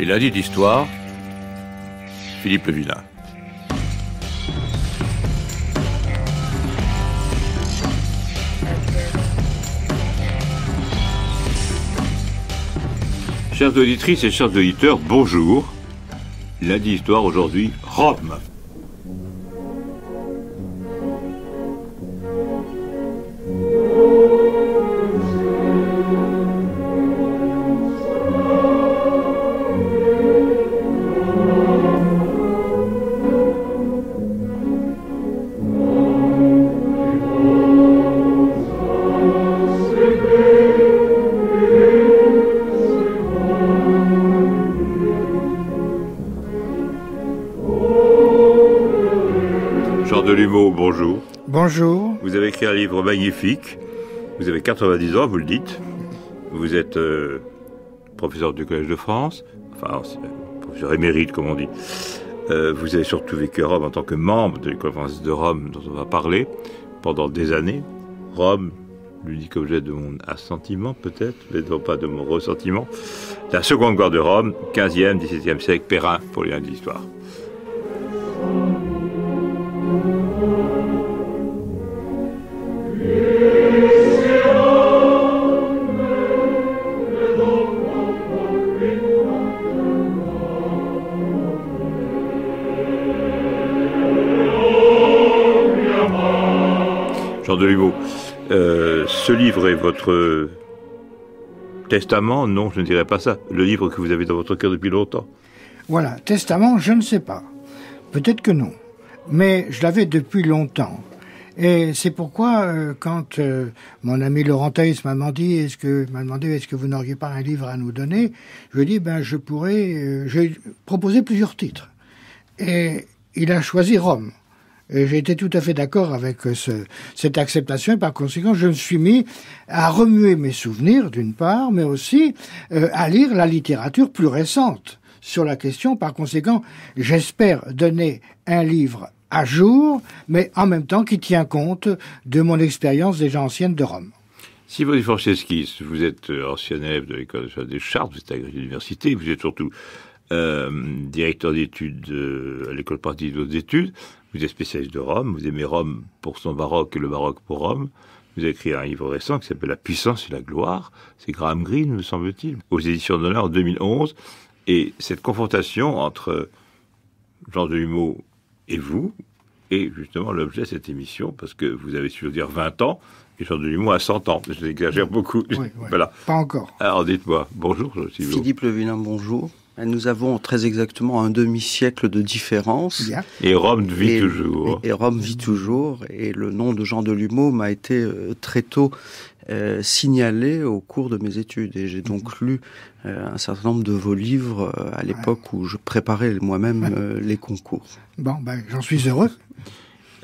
Lundi d'Histoire, Philippe Le Villain. Chers auditrices et chers auditeurs, bonjour. Lundi d'Histoire aujourd'hui, Rome. Bonjour. Bonjour. Vous avez écrit un livre magnifique. Vous avez 90 ans, vous le dites. Vous êtes professeur du Collège de France, enfin, professeur émérite, comme on dit. Vous avez surtout vécu à Rome en tant que membre de l'École française de Rome, dont on va parler, pendant des années. Rome, l'unique objet de mon assentiment, peut-être, mais non pas de mon ressentiment. La seconde gloire de Rome, 15e, 17e siècle, Perrin, pour les lundis d'Histoire. Jean Delumeau, ce livre est votre testament? Non, je ne dirais pas ça. Le livre que vous avez dans votre cœur depuis longtemps. Voilà, testament, je ne sais pas. Peut-être que non. Mais je l'avais depuis longtemps. Et c'est pourquoi, quand mon ami Laurent Thaïs m'a demandé est-ce que vous n'auriez pas un livre à nous donner, je lui ai dit, je pourrais... j'ai proposé plusieurs titres. Et il a choisi Rome. Et j'ai été tout à fait d'accord avec cette acceptation, et par conséquent, je me suis mis à remuer mes souvenirs, d'une part, mais aussi à lire la littérature plus récente sur la question. Par conséquent, j'espère donner un livre à jour, mais en même temps qui tient compte de mon expérience déjà ancienne de Rome. Simone Franceschi, vous êtes ancien élève de l'École des Chartes, vous êtes à l'université, vous êtes surtout directeur d'études à l'École pratique des hautes études. Vous êtes spécialiste de Rome, vous aimez Rome pour son baroque et le baroque pour Rome. Vous avez écrit un livre récent qui s'appelle « La puissance et la gloire ». C'est Graham Greene, me semble-t-il, aux éditions de l'Honneur en 2011. Et cette confrontation entre Jean Delumeau et vous est justement l'objet de cette émission, parce que vous avez, si je veux dire, 20 ans, et Jean Delumeau a 100 ans. Je l'exagère beaucoup. Oui. Voilà. Pas encore. Alors dites-moi, bonjour. Philippe Le Villain, bonjour. Nous avons très exactement un demi-siècle de différence. Bien. Et Rome vit toujours. Et Rome vit toujours. Et le nom de Jean Delumeau m'a été très tôt signalé au cours de mes études. Et j'ai donc lu un certain nombre de vos livres à l'époque où je préparais moi-même les concours. Bon, j'en suis heureux.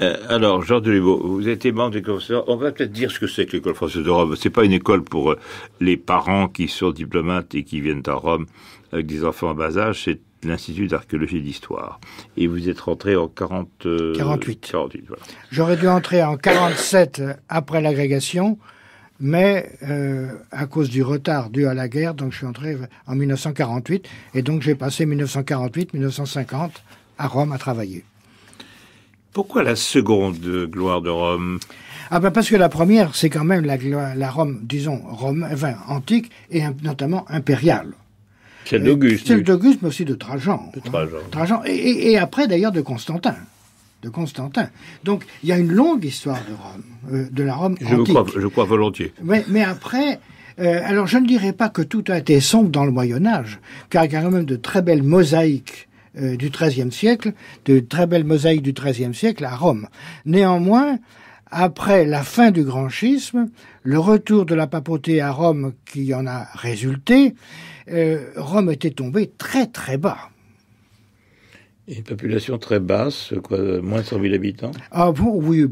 Alors, Jean Delumeau, vous avez été membre de l'École française. On va peut-être dire ce que c'est que l'École française de Rome. C'est pas une école pour les parents qui sont diplomates et qui viennent à Rome avec des enfants en bas âge. C'est l'Institut d'archéologie et d'histoire. Et vous êtes rentré en 48. 48, voilà. J'aurais dû entrer en 47 après l'agrégation, mais à cause du retard dû à la guerre, donc je suis entré en 1948. Et donc j'ai passé 1948-1950 à Rome à travailler. Pourquoi la seconde gloire de Rome? Parce que la première, c'est quand même la Rome, disons, antique et notamment impériale. Celle d'Auguste. Celle d'Auguste, mais aussi de Trajan. Trajan. Et après, d'ailleurs, de Constantin. Donc, il y a une longue histoire de Rome, de la Rome antique. Je crois volontiers. Mais après... alors, je ne dirais pas que tout a été sombre dans le Moyen-Âge, car il y a quand même de très belles mosaïques du XIIIe siècle, de très belles mosaïques du XIIIe siècle à Rome. Néanmoins, après la fin du grand schisme, le retour de la papauté à Rome qui en a résulté, Rome était tombée très très bas. Et une population très basse, moins de 100 000 habitants? Ah bon, oui.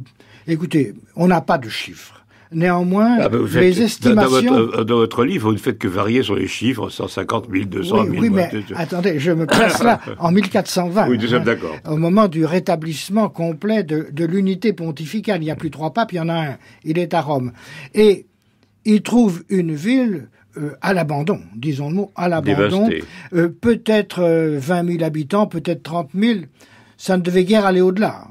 Écoutez, on n'a pas de chiffres. Néanmoins, les estimations... Dans votre livre, vous ne faites que varier sur les chiffres, 150 000, 200 000... Oui, mais attendez, je me place là, en 1420. Oui, nous sommes d'accord. Au moment du rétablissement complet de l'unité pontificale. Il n'y a plus 3 papes, il y en a un. Il est à Rome. Et il trouve une ville à l'abandon, disons le mot, à l'abandon. Peut-être 20 000 habitants, peut-être 30 000. Ça ne devait guère aller au-delà.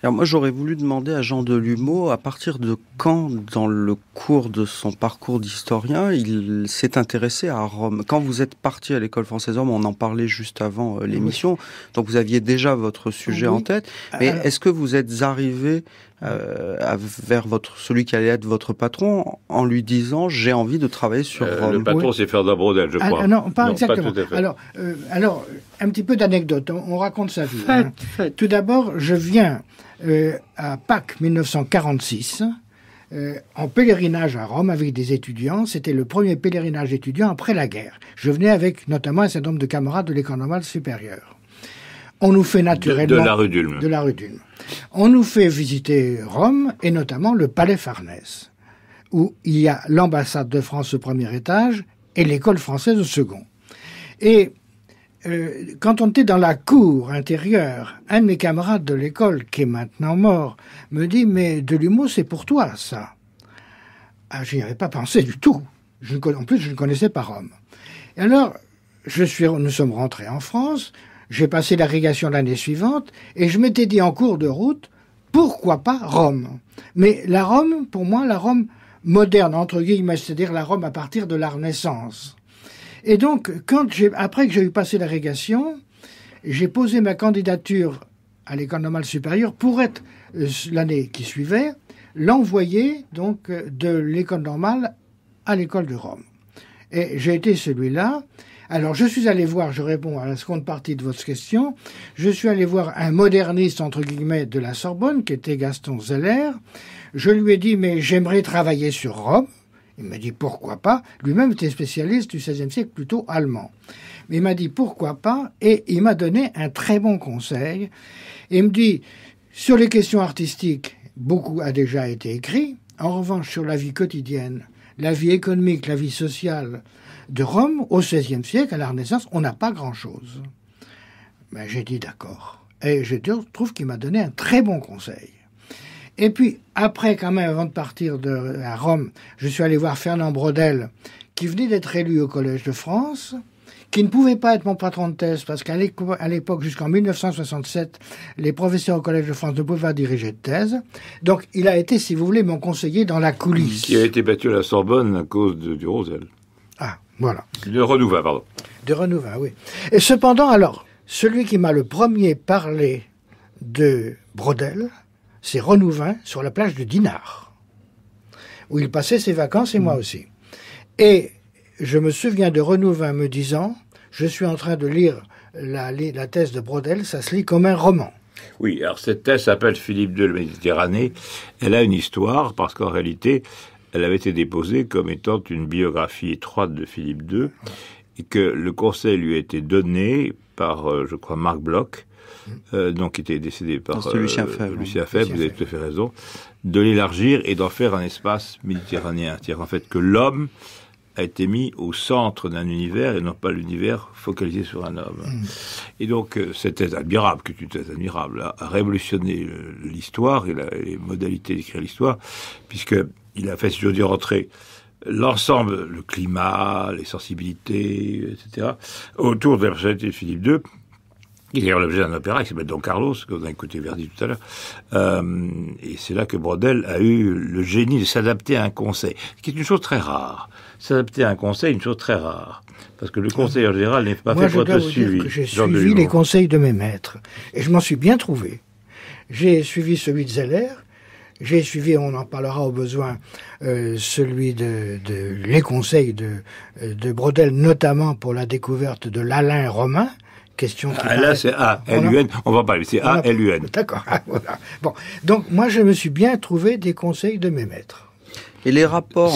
Alors moi, j'aurais voulu demander à Jean Delumeau, à partir de quand, dans le cours de son parcours d'historien, il s'est intéressé à Rome. Quand vous êtes parti à l'école française de Rome, on en parlait juste avant l'émission, donc vous aviez déjà votre sujet en tête, mais est-ce que vous êtes arrivé vers celui qui allait être votre patron en lui disant « j'ai envie de travailler sur Rome ». Le patron, c'est Ferdinand Braudel, je crois. Non, pas exactement. Pas tout à fait. Alors, un petit peu d'anecdote. On raconte sa vie. Tout d'abord, je viens à Pâques 1946 en pèlerinage à Rome avec des étudiants. C'était le premier pèlerinage étudiant après la guerre. Je venais avec notamment un certain nombre de camarades de l'école normale supérieure. On nous fait naturellement... De la rue d'Ulm. De la rue d'Ulm. On nous fait visiter Rome, et notamment le Palais Farnèse, où il y a l'ambassade de France au premier étage et l'école française au second. Et quand on était dans la cour intérieure, un de mes camarades de l'école, qui est maintenant mort, me dit « Mais Delumeau, c'est pour toi, ça ». Ah, je n'y avais pas pensé du tout. En plus, je ne connaissais pas Rome. Et alors, nous sommes rentrés en France. J'ai passé l'agrégation l'année suivante et je m'étais dit en cours de route, pourquoi pas Rome? Mais la Rome, pour moi, la Rome moderne, entre guillemets, c'est-à-dire la Rome à partir de la Renaissance. Et donc, après que j'ai eu passé l'agrégation, j'ai posé ma candidature à l'école normale supérieure pour être, l'année qui suivait, l'envoyé donc de l'école normale à l'école de Rome. Et j'ai été celui-là. Alors, je suis allé voir, je réponds à la seconde partie de votre question, je suis allé voir un moderniste, entre guillemets, de la Sorbonne, qui était Gaston Zeller. Je lui ai dit, mais j'aimerais travailler sur Rome. Il m'a dit, pourquoi pas? Lui-même était spécialiste du XVIe siècle, plutôt allemand. Mais il m'a dit, pourquoi pas? Et il m'a donné un très bon conseil. Et il me dit, sur les questions artistiques, beaucoup a déjà été écrit. En revanche, sur la vie quotidienne, la vie économique, la vie sociale de Rome, au XVIe siècle, à la Renaissance, on n'a pas grand-chose. Ben, j'ai dit d'accord. Et je trouve qu'il m'a donné un très bon conseil. Et puis, après, quand même, avant de partir à Rome, je suis allé voir Fernand Braudel, qui venait d'être élu au Collège de France, qui ne pouvait pas être mon patron de thèse, parce qu'à l'époque, jusqu'en 1967, les professeurs au Collège de France ne pouvaient pas diriger de thèse. Donc, il a été, si vous voulez, mon conseiller dans la coulisse. Qui a été battu à la Sorbonne à cause du Rosel. Ah, voilà. De Renouvin, pardon. De Renouvin, oui. Et cependant, alors, celui qui m'a le premier parlé de Braudel, c'est Renouvin, sur la plage de Dinard, où il passait ses vacances et moi aussi. Et je me souviens de Renouvin me disant, je suis en train de lire la thèse de Braudel, ça se lit comme un roman. Oui, alors cette thèse s'appelle Philippe II, le Méditerranée. Elle a une histoire, parce qu'en réalité, elle avait été déposée comme étant une biographie étroite de Philippe II, et que le conseil lui a été donné par, je crois, Marc Bloch, donc qui était décédé par Lucien Febvre, vous avez tout à fait raison, de l'élargir et d'en faire un espace méditerranéen. C'est-à-dire en fait que l'homme a été mis au centre d'un univers et non pas l'univers focalisé sur un homme. Et donc cette thèse admirable, qui est une thèse admirable, a révolutionné l'histoire et les modalités d'écrire l'histoire, puisqu'il a fait, si je veux dire, rentrer l'ensemble, le climat, les sensibilités, etc., autour de la personnalité de Philippe II. Il est l'objet d'un opéra qui s'appelle Don Carlos, que vous avez écouté Verdi tout à l'heure. Et c'est là que Braudel a eu le génie de s'adapter à un conseil, ce qui est une chose très rare. S'adapter à un conseil, une chose très rare. Parce que le conseil en général n'est pas fait pour être suivi. J'ai suivi les conseils de mes maîtres. Et je m'en suis bien trouvé. J'ai suivi celui de Zeller. J'ai suivi, on en parlera au besoin, celui les conseils de Braudel, notamment pour la découverte de l'Alain romain. Question qui là, c'est A-L-U-N. On va parler, c'est A-L-U-N. D'accord. Voilà. Bon. Donc, moi, je me suis bien trouvé des conseils de mes maîtres. Et les rapports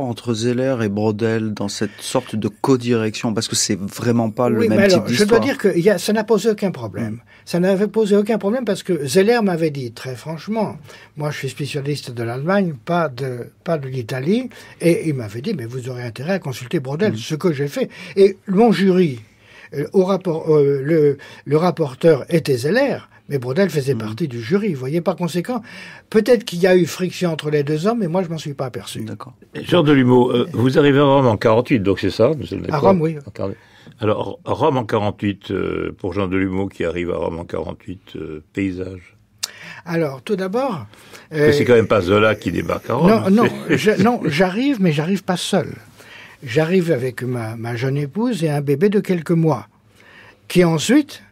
entre Zeller et Braudel dans cette sorte de codirection, parce que c'est vraiment pas le même type d'histoire. Je dois dire que ça n'a posé aucun problème. Ça n'avait posé aucun problème parce que Zeller m'avait dit très franchement, moi je suis spécialiste de l'Allemagne, pas de l'Italie, et il m'avait dit mais vous aurez intérêt à consulter Braudel, ce que j'ai fait. Et mon jury, le rapporteur était Zeller, Mais Braudel faisait partie du jury. Vous voyez, par conséquent, peut-être qu'il y a eu friction entre les deux hommes, mais moi, je m'en suis pas aperçu. D'accord. Jean Delumeau, vous arrivez à Rome en 48, donc c'est ça? À Rome, oui. Alors, Rome en 48, pour Jean Delumeau qui arrive à Rome en 48, paysage. Alors, tout d'abord... c'est quand même pas Zola qui débarque à Rome. Non, j'arrive, mais j'arrive pas seul. J'arrive avec ma jeune épouse et un bébé de quelques mois, qui ensuite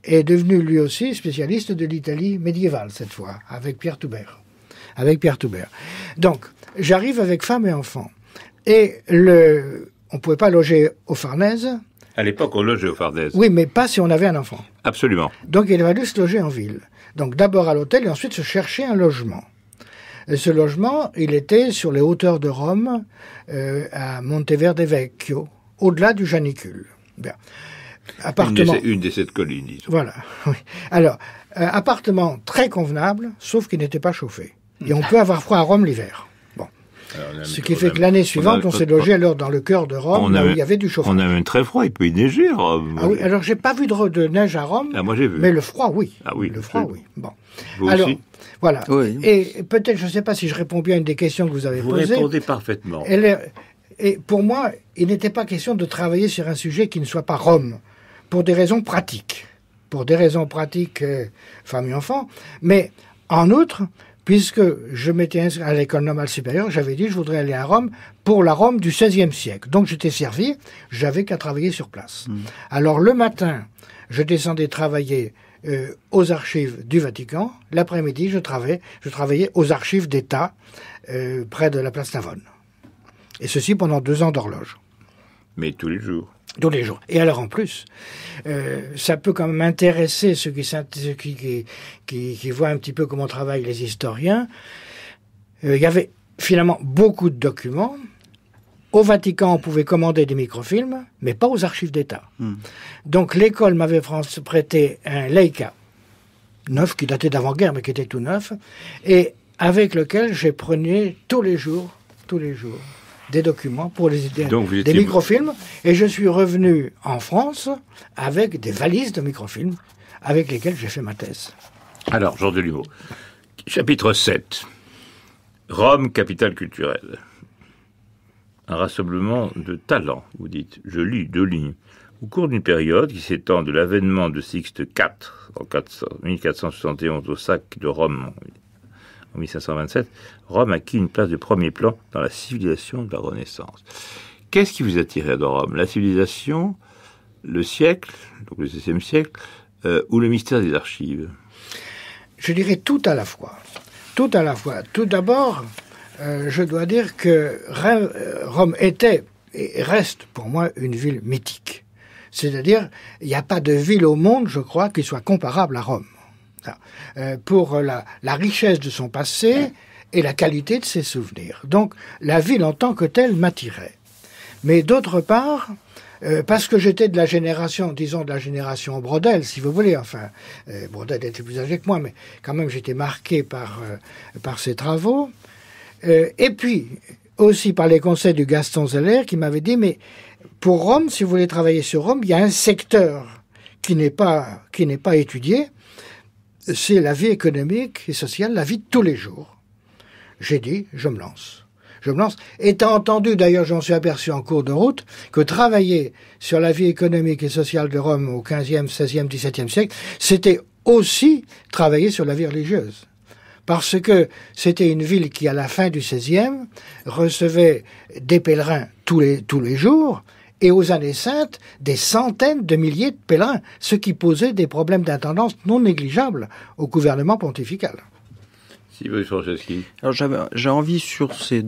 est devenu lui aussi spécialiste de l'Italie médiévale, cette fois, avec Pierre Toubert. Donc, j'arrive avec femme et enfant. Et on pouvait pas loger au Farnèse. À l'époque, on logeait au Farnèse. Oui, mais pas si on avait un enfant. Absolument. Donc, il a fallu se loger en ville. Donc, d'abord à l'hôtel et ensuite se chercher un logement. Et ce logement, il était sur les hauteurs de Rome, à Monteverde Vecchio, au-delà du Janicule. Bien. Appartement. Une des 7 collines, disons. Voilà. Oui. Alors, appartement très convenable, sauf qu'il n'était pas chauffé. Et on peut avoir froid à Rome l'hiver. Bon. Alors, ce qui fait que l'année suivante, on s'est logé alors dans le cœur de Rome, là où il y avait du chauffage. On a même très froid, il peut y neiger à Rome. Ah oui, alors j'ai pas vu de neige à Rome. Ah, moi j'ai vu. Mais le froid, oui. Ah oui. Le froid, oui. Bon. Vous alors, aussi? Voilà. Oui. Et peut-être, je ne sais pas si je réponds bien à une des questions que vous avez posées. Vous répondez parfaitement. Et pour moi, il n'était pas question de travailler sur un sujet qui ne soit pas Rome, pour des raisons pratiques. Femmes et enfants. Mais en outre, puisque je m'étais inscrit à l'école normale supérieure, j'avais dit que je voudrais aller à Rome pour la Rome du XVIe siècle. Donc j'étais servi, j'avais qu'à travailler sur place. Alors le matin, je descendais travailler aux archives du Vatican. L'après-midi, je travaillais aux archives d'État près de la place Navone. Et ceci pendant 2 ans d'horloge. Mais tous les jours. Tous les jours. Et alors en plus, ça peut quand même intéresser ceux qui voient un petit peu comment travaillent les historiens. Il y avait finalement beaucoup de documents. Au Vatican, on pouvait commander des microfilms, mais pas aux archives d'État. Donc l'école m'avait prêté un Leica neuf, qui datait d'avant-guerre, mais qui était tout neuf, et avec lequel j'ai prenais tous les jours, des documents pour des microfilms, et je suis revenu en France avec des valises de microfilms avec lesquels j'ai fait ma thèse. Alors, Jean Delumeau, chapitre 7, Rome, capitale culturelle. Un rassemblement de talents, vous dites. Je lis 2 lignes. Au cours d'une période qui s'étend de l'avènement de Sixte IV en 1471 au sac de Rome en 1527, Rome acquit une place de premier plan dans la civilisation de la Renaissance. Qu'est-ce qui vous attirait dans Rome? La civilisation, le siècle, donc le XVIe siècle, ou le mystère des archives? Je dirais tout à la fois. Tout à la fois. Tout d'abord, je dois dire que Rome était et reste pour moi une ville mythique. C'est-à-dire, il n'y a pas de ville au monde, je crois, qui soit comparable à Rome. Pour la richesse de son passé et la qualité de ses souvenirs. Donc, la ville en tant que telle m'attirait. Mais d'autre part, parce que j'étais de la génération Braudel, si vous voulez, enfin, Braudel était plus âgé que moi, mais quand même j'étais marqué par ses travaux, et puis aussi par les conseils du Gaston Zeller qui m'avait dit, mais pour Rome, si vous voulez travailler sur Rome, il y a un secteur qui n'est pas étudié, c'est la vie économique et sociale, la vie de tous les jours. J'ai dit, je me lance. Étant entendu, d'ailleurs, j'en suis aperçu en cours de route, que travailler sur la vie économique et sociale de Rome au XVe, XVIe, XVIIe siècle, c'était aussi travailler sur la vie religieuse. Parce que c'était une ville qui, à la fin du XVIe, recevait des pèlerins tous les jours, et aux années saintes, des centaines de milliers de pèlerins, ce qui posait des problèmes d'intendance non négligeables au gouvernement pontifical. Alors j'ai envie, sur ces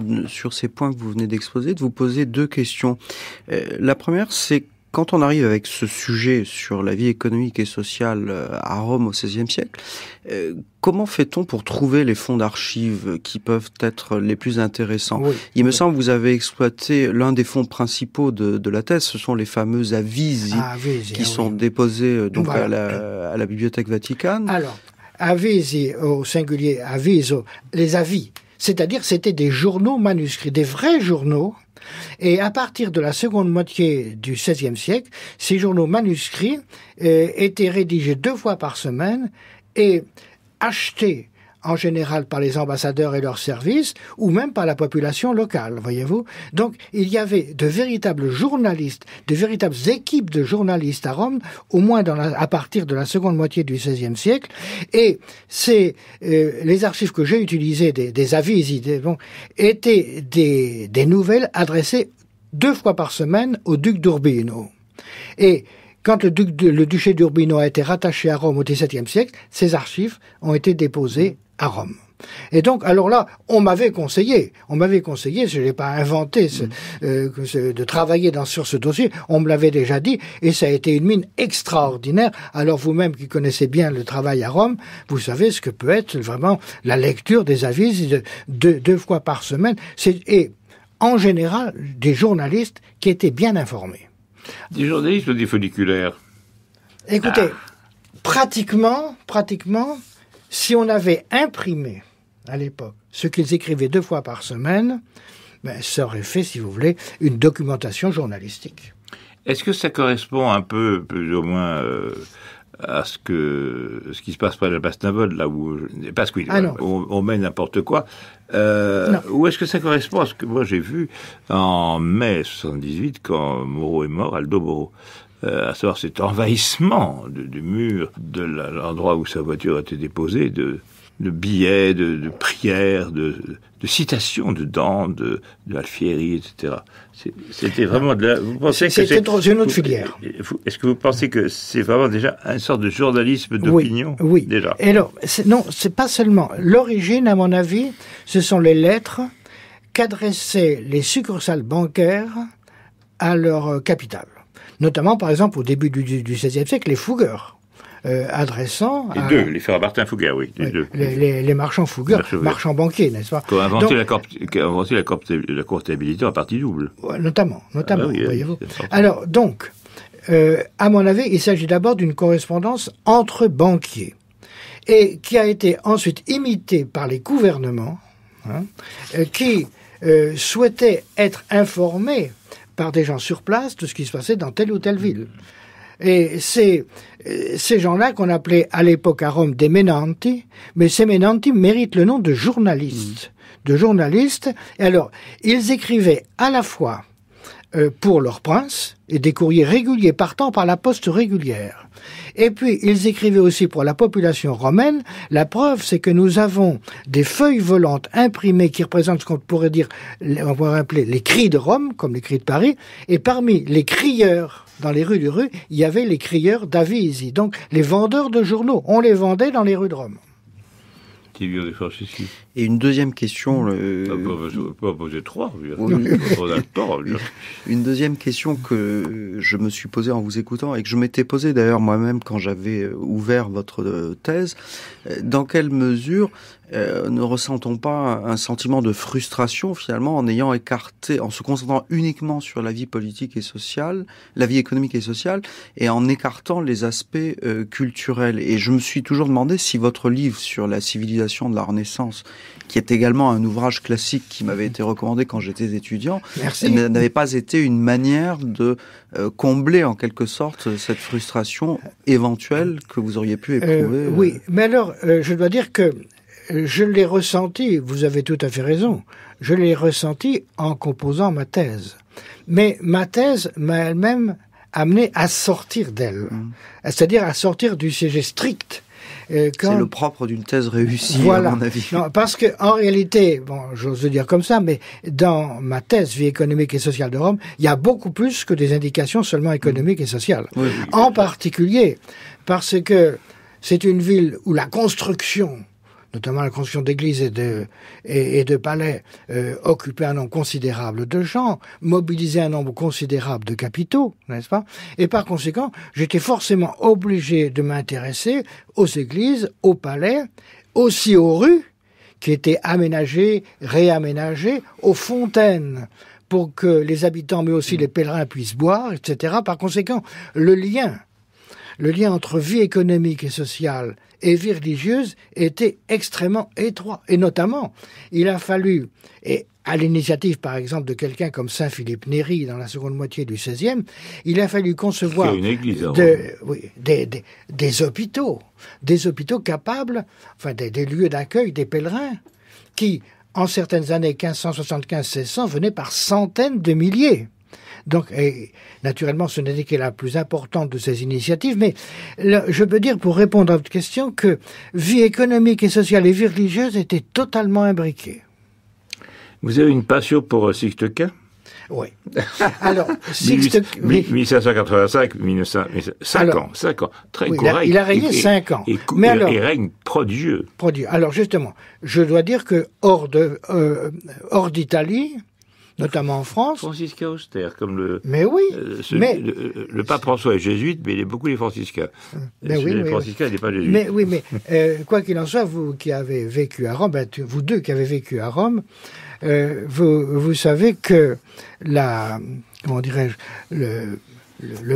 points que vous venez d'exposer, de vous poser 2 questions. La première, c'est quand on arrive avec ce sujet sur la vie économique et sociale à Rome au XVIe siècle, comment fait-on pour trouver les fonds d'archives qui peuvent être les plus intéressants? Il me semble que vous avez exploité l'un des fonds principaux de la thèse, ce sont les fameux Avvisi qui sont déposés donc à la Bibliothèque Vaticane. Alors, Avvisi, au singulier, Avviso, les avis, c'est-à-dire c'était des journaux manuscrits, des vrais journaux Et à partir de la seconde moitié du XVIe siècle, ces journaux manuscrits étaient rédigés 2 fois par semaine et achetés en général par les ambassadeurs et leurs services, ou même par la population locale, voyez-vous. Donc, il y avait de véritables journalistes, de véritables équipes de journalistes à Rome, au moins à partir de la seconde moitié du XVIe siècle, et les archives que j'ai utilisées, des avis, étaient des nouvelles adressées 2 fois par semaine au duc d'Urbino. Et quand le duché d'Urbino a été rattaché à Rome au XVIIe siècle, ces archives ont été déposées à Rome. Et donc, alors là, on m'avait conseillé, je n'ai pas inventé de travailler sur ce dossier, on me l'avait déjà dit, et ça a été une mine extraordinaire. Alors vous-même qui connaissez bien le travail à Rome, vous savez ce que peut être vraiment la lecture des avis 2 fois par semaine, et en général, des journalistes qui étaient bien informés. Des journalistes ou des folliculaires? Écoutez, pratiquement, si on avait imprimé à l'époque ce qu'ils écrivaient 2 fois par semaine, ça aurait fait, si vous voulez, une documentation journalistique. Est-ce que ça correspond un peu, plus ou moins, à ce qui se passe près de la place Navone, là où... Parce qu'on met n'importe quoi. Ou est-ce que ça correspond à ce que moi j'ai vu en mai 78, quand Moreau est mort, Aldo Moro, à savoir cet envahissement du mur de l'endroit où sa voiture a été déposée, de billets, de prières, de citations de Dante, de Alfieri, etc. C'était vraiment de la... Vous pensez que c'était dans une autre filière. Est-ce que vous pensez que c'est vraiment déjà une sorte de journalisme d'opinion? Oui. Déjà. Et alors, non, c'est pas seulement. L'origine, à mon avis, ce sont les lettres qu'adressaient les succursales bancaires à leur capitale. Notamment, par exemple, au début du XVIe siècle, les fougueurs. Adressant les frères Martin Fougueur, oui. Les marchands Fougueur, marchands banquiers, n'est-ce pas? Qui ont inventé la comptabilité en partie double. Notamment, voyez-vous. Alors, donc, à mon avis, il s'agit d'abord d'une correspondance entre banquiers, et qui a été ensuite imitée par les gouvernements, qui souhaitaient être informés par des gens sur place de ce qui se passait dans telle ou telle ville. Et c'est ces gens-là qu'on appelait à l'époque à Rome des menanti, mais ces menanti méritent le nom de journalistes. Et alors, ils écrivaient à la fois pour leur prince, et des courriers réguliers partant par la poste régulière. Et puis, ils écrivaient aussi pour la population romaine. La preuve, c'est que nous avons des feuilles volantes imprimées qui représentent ce qu'on pourrait appeler les cris de Rome, comme les cris de Paris. Et parmi les crieurs dans les rues il y avait les crieurs d'Avisi. Donc, les vendeurs de journaux. On les vendait dans les rues de Rome. Et une deuxième question... pas poser 3, Une deuxième question que je me suis posée en vous écoutant, et que je m'étais posée d'ailleurs moi-même quand j'avais ouvert votre thèse, dans quelle mesure ne ressent-on pas un sentiment de frustration finalement en se concentrant uniquement sur la vie politique et sociale, la vie économique et sociale, et en écartant les aspects culturels. Et je me suis toujours demandé si votre livre sur la civilisation de la Renaissance, qui est également un ouvrage classique qui m'avait été recommandé quand j'étais étudiant, n'avait pas été une manière de combler en quelque sorte cette frustration éventuelle que vous auriez pu éprouver. Oui, mais alors je dois dire que je l'ai ressenti, vous avez tout à fait raison, je l'ai ressenti en composant ma thèse. Mais ma thèse m'a elle-même amené à sortir d'elle, c'est-à-dire à sortir du sujet strict. C'est le propre d'une thèse réussie, voilà. À mon avis. Non, parce que en réalité, j'ose le dire comme ça, mais dans ma thèse Vie économique et sociale de Rome, il y a beaucoup plus que des indications seulement économiques et sociales. Oui. En particulier parce que c'est une ville où la construction, notamment la construction d'églises et de palais, occupait un nombre considérable de gens, mobilisait un nombre considérable de capitaux, n'est-ce pas? Et par conséquent, j'étais forcément obligé de m'intéresser aux églises, aux palais, aussi aux rues, qui étaient aménagées, réaménagées, aux fontaines, pour que les habitants, mais aussi les pèlerins, puissent boire, etc. Par conséquent, le lien le lien entre vie économique et sociale et vie religieuse était extrêmement étroit. Et notamment, il a fallu, et à l'initiative par exemple de quelqu'un comme Saint Philippe Néri dans la seconde moitié du XVIe, il a fallu concevoir une église, des hôpitaux capables, enfin des lieux d'accueil des pèlerins qui, en certaines années 1575-1600, venaient par centaines de milliers. Donc, et naturellement, ce n'était que la plus importante de ces initiatives, mais je peux dire, pour répondre à votre question, que vie économique et sociale et vie religieuse étaient totalement imbriquées. Vous avez une passion pour Sixte Quint? Oui. Alors, Sixte... 1585, 5 ans, très correct. Il a régné 5 ans. Mais alors, il règne prodigieux. Alors, justement, je dois dire que hors d'Italie, notamment en France... Franciscain austère, comme le... Mais oui, le pape François est jésuite, mais il est beaucoup les franciscains. Les franciscains, il n'est pas jésuite. Mais oui, mais quoi qu'il en soit, vous qui avez vécu à Rome, vous deux qui avez vécu à Rome, vous savez que le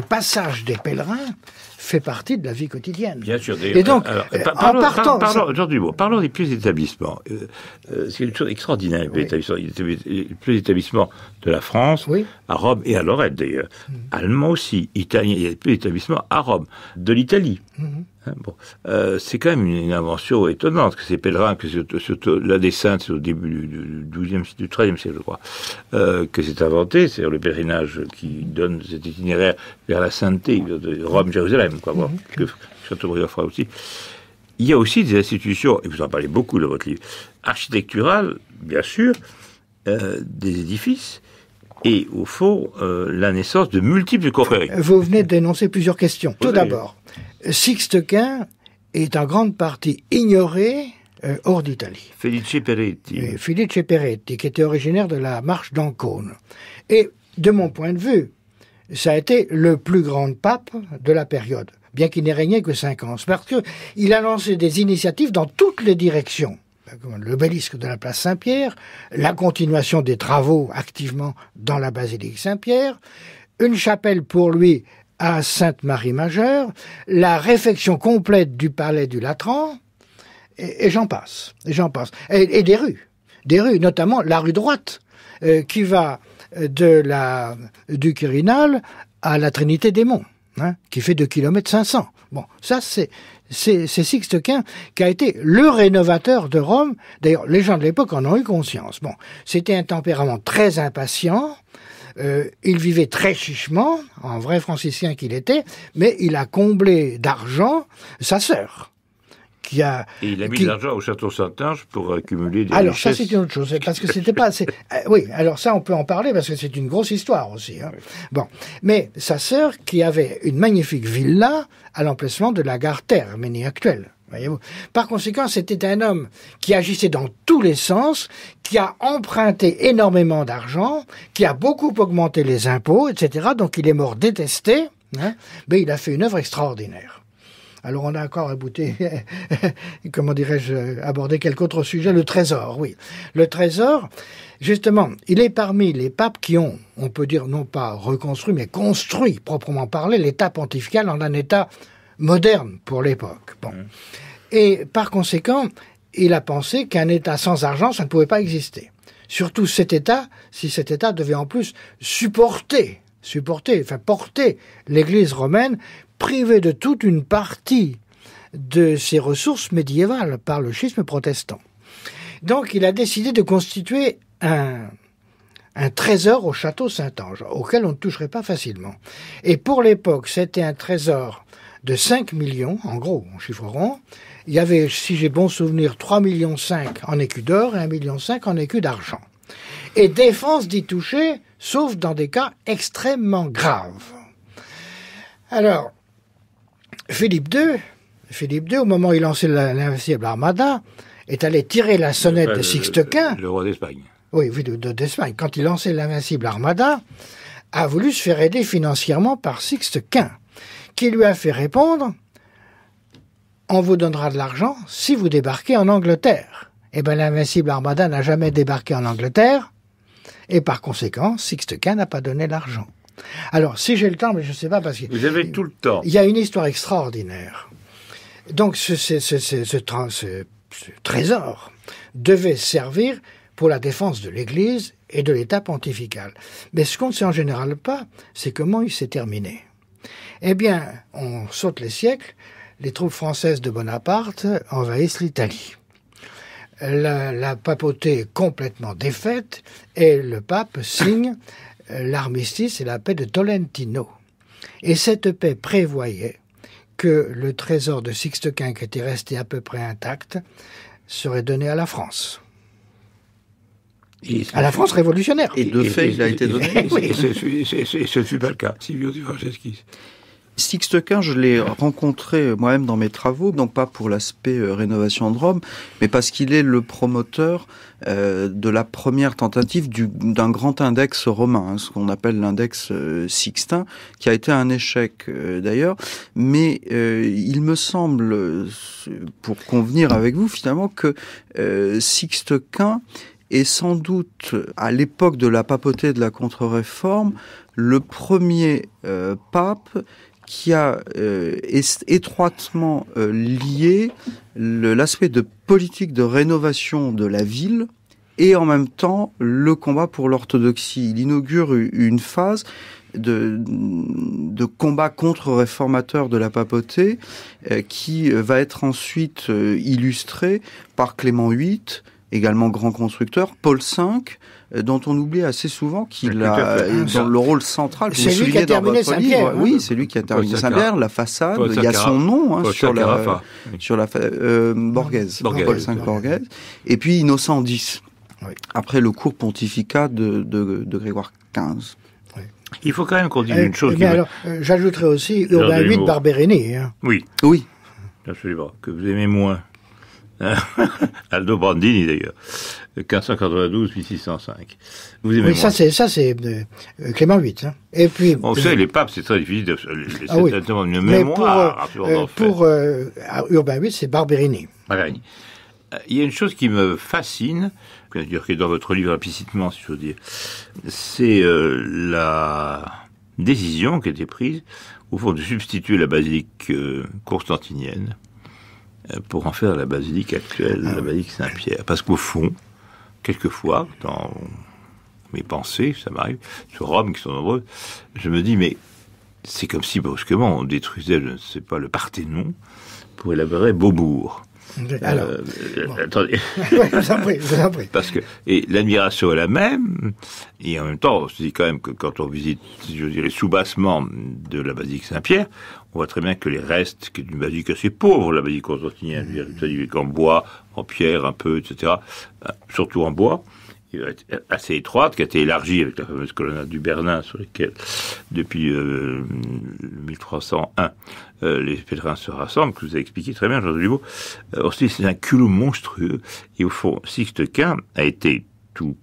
passage des pèlerins fait partie de la vie quotidienne. Bien sûr. Et donc, parlons des plus établissements. C'est une chose extraordinaire, les plus établissements de la France, à Rome et à Lorette d'ailleurs. Allemands aussi, italiens, il y a plus d'établissements à Rome, de l'Italie. C'est quand même une invention étonnante que ces pèlerins, que surtout la des Saintes, c'est au début du XIIIe siècle, je crois, que c'est inventé, c'est le pèlerinage qui donne cet itinéraire vers la sainteté de Rome-Jérusalem, que Chateaubriand fera aussi. Il y a aussi des institutions, et vous en parlez beaucoup dans votre livre, architecturales, bien sûr, des édifices, et au fond, la naissance de multiples confréries. Vous venez d'énoncer plusieurs questions. Tout d'abord, Sixte Quint est en grande partie ignoré hors d'Italie. Felice Peretti, qui était originaire de la marche d'Ancône. Et de mon point de vue, ça a été le plus grand pape de la période, bien qu'il n'ait régné que 5 ans. Parce qu'il a lancé des initiatives dans toutes les directions. L'obélisque de la place Saint-Pierre, la continuation des travaux activement dans la basilique Saint-Pierre, une chapelle pour lui à Sainte-Marie-Majeure, la réfection complète du palais du Latran, et j'en passe. Et des rues, notamment la rue droite, qui va du Quirinal à la Trinité-des-Monts, qui fait 2 km 500. Bon, ça c'est Sixte Quint qui a été le rénovateur de Rome. D'ailleurs, les gens de l'époque en ont eu conscience. Bon, c'était un tempérament très impatient. Il vivait très chichement, en vrai franciscain qu'il était, mais il a comblé d'argent sa sœur. Et il a mis de l'argent au château Saint-Ange pour accumuler des alors, richesses. Alors ça c'est une autre chose, parce que c'était pas... oui, alors ça on peut en parler, parce que c'est une grosse histoire aussi. Oui. Bon, mais sa sœur qui avait une magnifique villa à l'emplacement de la gare Termini actuelle. Voyez-vous. Par conséquent, c'était un homme qui agissait dans tous les sens, qui a emprunté énormément d'argent, qui a beaucoup augmenté les impôts, etc. Donc il est mort détesté, mais il a fait une œuvre extraordinaire. Alors on a encore abordé quelques autres sujets. Le trésor, oui. Le trésor, justement, il est parmi les papes qui ont, on peut dire, non pas reconstruit, mais construit, proprement parlé, l'État pontifical en un État moderne pour l'époque. Bon. Et par conséquent, il a pensé qu'un État sans argent, ça ne pouvait pas exister. Surtout si cet État devait en plus porter l'Église romaine, privée de toute une partie de ses ressources médiévales par le schisme protestant. Donc il a décidé de constituer un trésor au château Saint-Ange, auquel on ne toucherait pas facilement. Et pour l'époque, c'était un trésor de 5 millions, en gros, en chiffre rond. Il y avait, si j'ai bon souvenir, 3,5 millions en écus d'or et 1,5 million en écus d'argent. Et défense d'y toucher, sauf dans des cas extrêmement graves. Alors, Philippe II, au moment où il lançait l'invincible Armada, est allé tirer la sonnette de Sixte Quint. Le roi d'Espagne. Oui, d'Espagne. Quand il lançait l'invincible Armada, a voulu se faire aider financièrement par Sixte Quint, qui lui a fait répondre « On vous donnera de l'argent si vous débarquez en Angleterre ». Eh bien, l'invincible Armada n'a jamais débarqué en Angleterre, et par conséquent, Sixte Quint n'a pas donné l'argent. Alors, si j'ai le temps, mais je ne sais pas parce que... Vous avez tout le temps. Il y a une histoire extraordinaire. Donc, ce trésor devait servir pour la défense de l'Église et de l'État pontifical. Mais ce qu'on ne sait en général pas, c'est comment il s'est terminé. Eh bien, on saute les siècles, les troupes françaises de Bonaparte envahissent l'Italie. La papauté est complètement défaite et le pape signe l'armistice et la paix de Tolentino. Et cette paix prévoyait que le trésor de Sixte Quint, qui était resté à peu près intact, serait donné à la France. À la France révolutionnaire. Et de fait, il a été donné. Et ce ne fut pas le cas. Silvio De Franceschi. Sixte Quint, je l'ai rencontré moi-même dans mes travaux, donc pas pour l'aspect rénovation de Rome, mais parce qu'il est le promoteur de la première tentative d'un grand index romain, ce qu'on appelle l'index sixtin, qui a été un échec d'ailleurs. Mais il me semble, pour convenir avec vous finalement, que Sixte Quint est sans doute, à l'époque de la papauté de la Contre-Réforme, le premier pape qui a étroitement lié l'aspect de politique de rénovation de la ville et en même temps le combat pour l'orthodoxie. Il inaugure une phase de combat contre-réformateur de la papauté qui va être ensuite illustré par Clément VIII, également grand constructeur, Paul V, dont on oublie assez souvent qu'il a dans le rôle central. C'est lui qui a terminé Saint-Pierre. Oui, c'est lui qui a terminé Saint-Pierre. La façade, il y a son nom sur la Borghese, Paul V Borghese. Et puis Innocent X. Oui. Après le court pontificat de Grégoire XV. Oui. Il faut quand même qu'on dise une chose. J'ajouterais aussi Urbain VIII Barberini. Hein. Oui. Absolument. Que vous aimez moins. Aldo Brandini d'ailleurs, 1592-1605. Vous aimez ça c'est Clément VIII. Hein. Et puis on sait les papes, c'est très difficile de une mémoire. Pour Urbain VIII, c'est Barberini. Il y a une chose qui me fascine, c'est-à-dire que dans votre livre implicitement, si je veux dire, c'est la décision qui a été prise au fond de substituer la basilique constantinienne pour en faire la basilique actuelle, la basilique Saint-Pierre. Parce qu'au fond, quelquefois, dans mes pensées, ça m'arrive, sur Rome, qui sont nombreuses, je me dis, mais c'est comme si brusquement on détruisait, je ne sais pas, le Parthénon pour élaborer Beaubourg. Alors, attendez. vous en prie. Parce que, et l'admiration est la même, et en même temps, on se dit quand même que quand on visite, je dirais, sous-bassement de la basilique Saint-Pierre, on voit très bien que les restes, qui est une basilique assez pauvre, la basilique constantinienne, c'est-à-dire en bois, en pierre un peu, etc., surtout en bois, assez étroite, qui a été élargie avec la fameuse colonnade du Bernin, sur laquelle, depuis 1301, les pèlerins se rassemblent, que vous avez expliqué très bien, Jean de Lumeau. Ensuite, c'est un culot monstrueux, et au fond, Sixte Quint a été tout,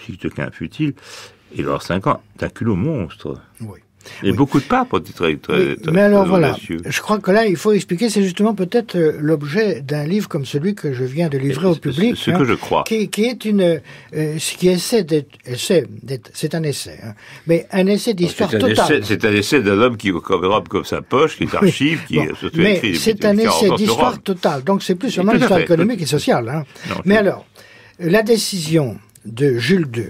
Sixte Quint fut-il, et dans 5 ans, un culot monstre. Oui. Et beaucoup de papes ont été très mais alors voilà, audacieux. Je crois que là, il faut expliquer, c'est justement peut-être l'objet d'un livre comme celui que je viens de livrer au public. Ce que je crois. Qui est qui essaie d'être, c'est un essai, hein, mais un essai d'histoire totale. C'est un essai d'un homme qui est comme sa poche, qui est archive, qui surtout mais écrit. C'est un essai d'histoire totale, donc c'est plus seulement l'histoire économique et sociale. Hein. Non, mais alors, la décision de Jules II,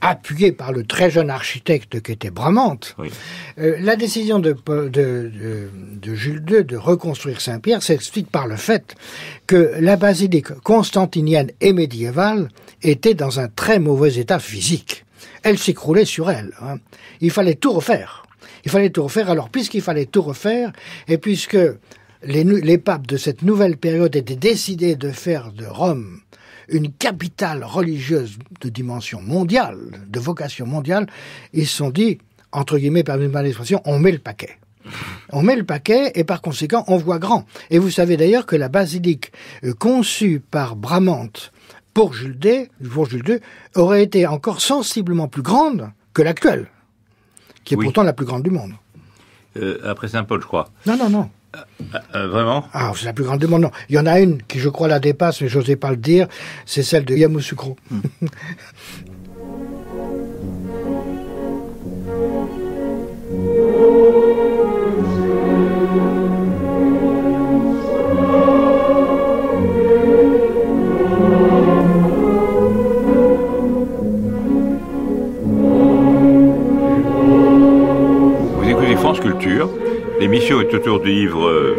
appuyé par le très jeune architecte qui était Bramante, oui. La décision de Jules II de reconstruire Saint-Pierre s'explique par le fait que la basilique constantinienne et médiévale était dans un très mauvais état physique. Elle s'écroulait sur elle. Hein. Il fallait tout refaire. Alors, puisqu'il fallait tout refaire, et puisque les papes de cette nouvelle période étaient décidés de faire de Rome une capitale religieuse de dimension mondiale, de vocation mondiale, ils se sont dit, entre guillemets, permettez-moi l'expression, on met le paquet. On met le paquet et par conséquent, on voit grand. Et vous savez d'ailleurs que la basilique conçue par Bramante pour Jules II aurait été encore sensiblement plus grande que l'actuelle, qui est pourtant la plus grande du monde. Après Saint-Paul, je crois. Non. Vraiment ? Ah, c'est la plus grande du monde, non. Il y en a une qui, je crois, la dépasse, mais j'osais pas le dire, c'est celle de Yamoussoukro. L'émission est autour du livre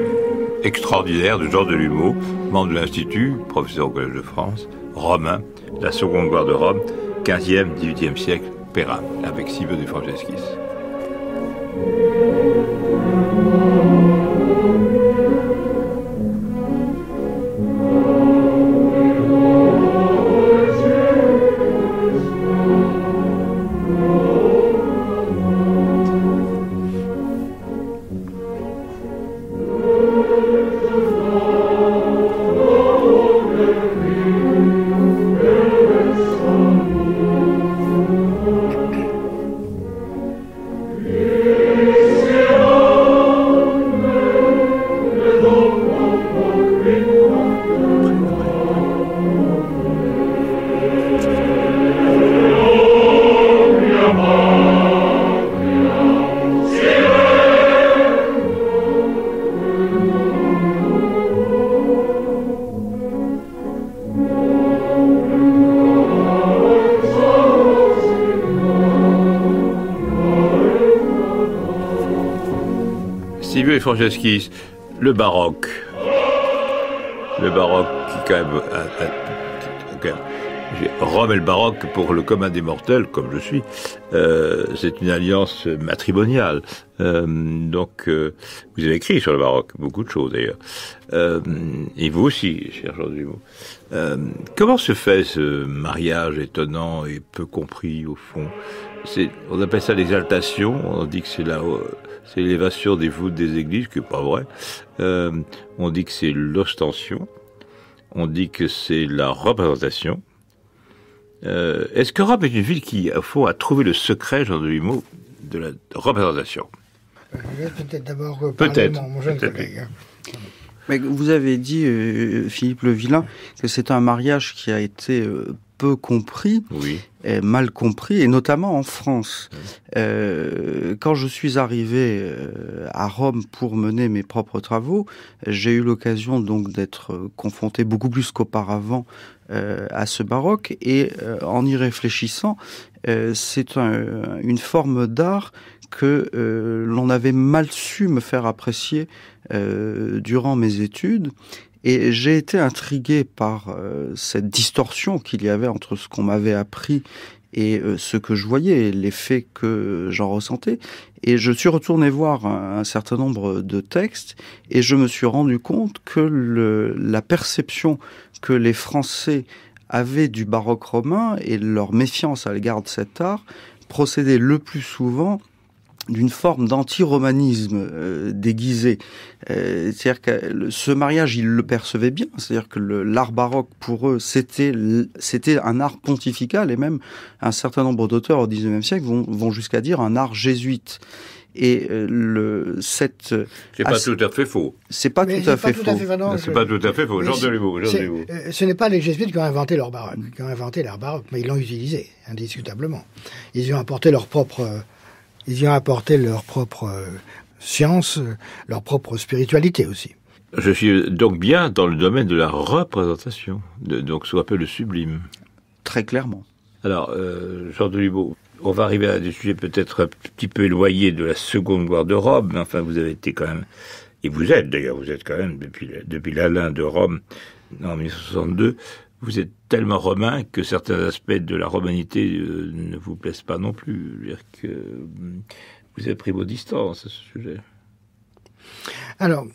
extraordinaire de Jean Delumeau, membre de l'Institut, professeur au Collège de France, romain, la Seconde Gloire de Rome, 15e, 18e siècle, Perrin, avec Silvio De Franceschis. Silvio De Franceschis, le baroque qui quand même, Rome et le baroque pour le commun des mortels, comme je suis, c'est une alliance matrimoniale. Donc, vous avez écrit sur le baroque, beaucoup de choses d'ailleurs. Et vous aussi, cher Jean Delumeau. Comment se fait ce mariage étonnant et peu compris au fond? On appelle ça l'exaltation, on dit que c'est l'élévation des voûtes des églises, ce qui n'est pas vrai. On dit que c'est l'ostension, on dit que c'est la représentation. Est-ce que Rome est une ville qui, au fond, a trouvé le secret, Jean Delumeau, de la représentation? Peut-être d'abord parler mon jeune collègue. Mais vous avez dit, Philippe Le Villain, que c'est un mariage qui a été peu compris, oui, et mal compris, et notamment en France. Quand je suis arrivé à Rome pour mener mes propres travaux, j'ai eu l'occasion donc d'être confronté beaucoup plus qu'auparavant à ce baroque, et en y réfléchissant, c'est une forme d'art que l'on avait mal su me faire apprécier durant mes études. Et j'ai été intrigué par cette distorsion qu'il y avait entre ce qu'on m'avait appris et ce que je voyais, l'effet que j'en ressentais. Et je suis retourné voir un certain nombre de textes et je me suis rendu compte que la perception que les Français avaient du baroque romain et leur méfiance à l'égard de cet art procédait le plus souvent d'une forme d'anti-romanisme déguisé. C'est-à-dire que ce mariage, ils le percevaient bien. C'est-à-dire que l'art baroque, pour eux, c'était un art pontifical, et même un certain nombre d'auteurs au XIXe siècle vont jusqu'à dire un art jésuite. Et c'est pas tout à fait faux. C'est pas tout à fait faux. C'est pas tout à fait faux. Jean Delumeau. Ce n'est pas les jésuites qui ont inventé l'art baroque, mais ils l'ont utilisé, indiscutablement. Ils y ont apporté leur propre science, leur propre spiritualité aussi. Je suis donc bien dans le domaine de la représentation, donc ce qu'on appelle le sublime. Très clairement. Alors, Jean Delumeau, on va arriver à des sujets peut-être un petit peu éloignés de la Seconde Gloire de Rome, mais enfin vous avez été quand même, et vous êtes quand même, depuis l'Alain de Rome, en 1962, vous êtes tellement romain que certains aspects de la romanité ne vous plaisent pas non plus. Je veux dire que vous avez pris vos distances à ce sujet. Alors,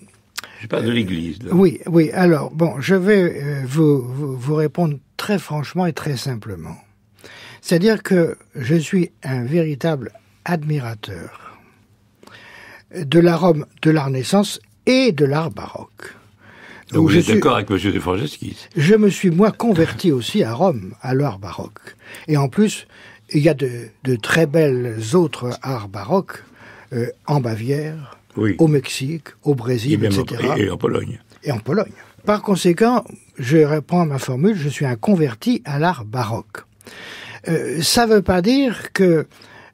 je parle de l'Église. Là. Oui. Alors, bon, je vais vous répondre très franchement et très simplement. C'est-à-dire que je suis un véritable admirateur de la Rome, de l'art Renaissance et de l'art baroque. Donc vous êtes d'accord avec M. De Franceschis? Je me suis, moi, converti aussi à Rome, à l'art baroque. Et en plus, il y a de très belles autres arts baroques en Bavière, oui, au Mexique, au Brésil, etc. Et en Pologne. Et en Pologne. Par conséquent, je reprends ma formule, je suis un converti à l'art baroque. Ça ne veut pas dire que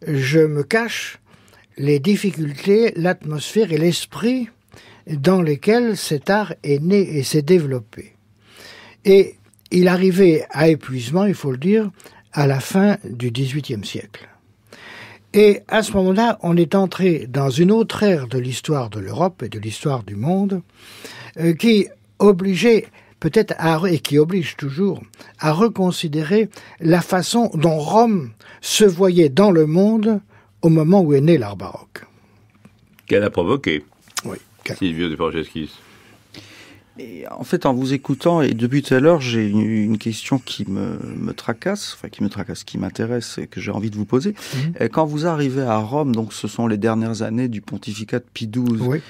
je me cache les difficultés, l'atmosphère et l'esprit dans lesquels cet art est né et s'est développé. Et il arrivait à épuisement, il faut le dire, à la fin du XVIIIe siècle. Et à ce moment-là, on est entré dans une autre ère de l'histoire de l'Europe et de l'histoire du monde, qui obligeait peut-être et qui oblige toujours à reconsidérer la façon dont Rome se voyait dans le monde au moment où est né l'art baroque. Qu'elle a provoqué. Oui. Silvio de Franceschi. Et en fait, en vous écoutant, et depuis tout à l'heure, j'ai une question qui me tracasse, qui m'intéresse et que j'ai envie de vous poser. Quand vous arrivez à Rome, donc ce sont les dernières années du pontificat de Pie XII, oui.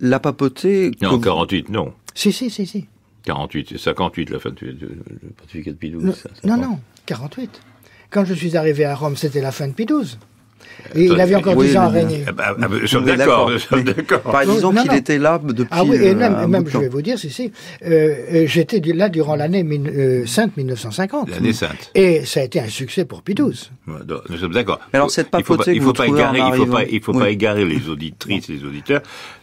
La papauté... Non, 48, non. Si. 48, c'est 58, la fin du pontificat de Pie XII. Non, 48. Quand je suis arrivé à Rome, c'était la fin de Pie XII. Et il avait encore 10 ans à régner. Nous sommes d'accord. Disons qu'il était là depuis... Ah oui, et même je vais vous dire, j'étais là durant l'année sainte 1950. L'année sainte. Et ça a été un succès pour Pie XII. Nous sommes d'accord. Alors cette papauté que vous trouvez en arrivant... Il ne faut pas égarer les auditrices et les auditeurs.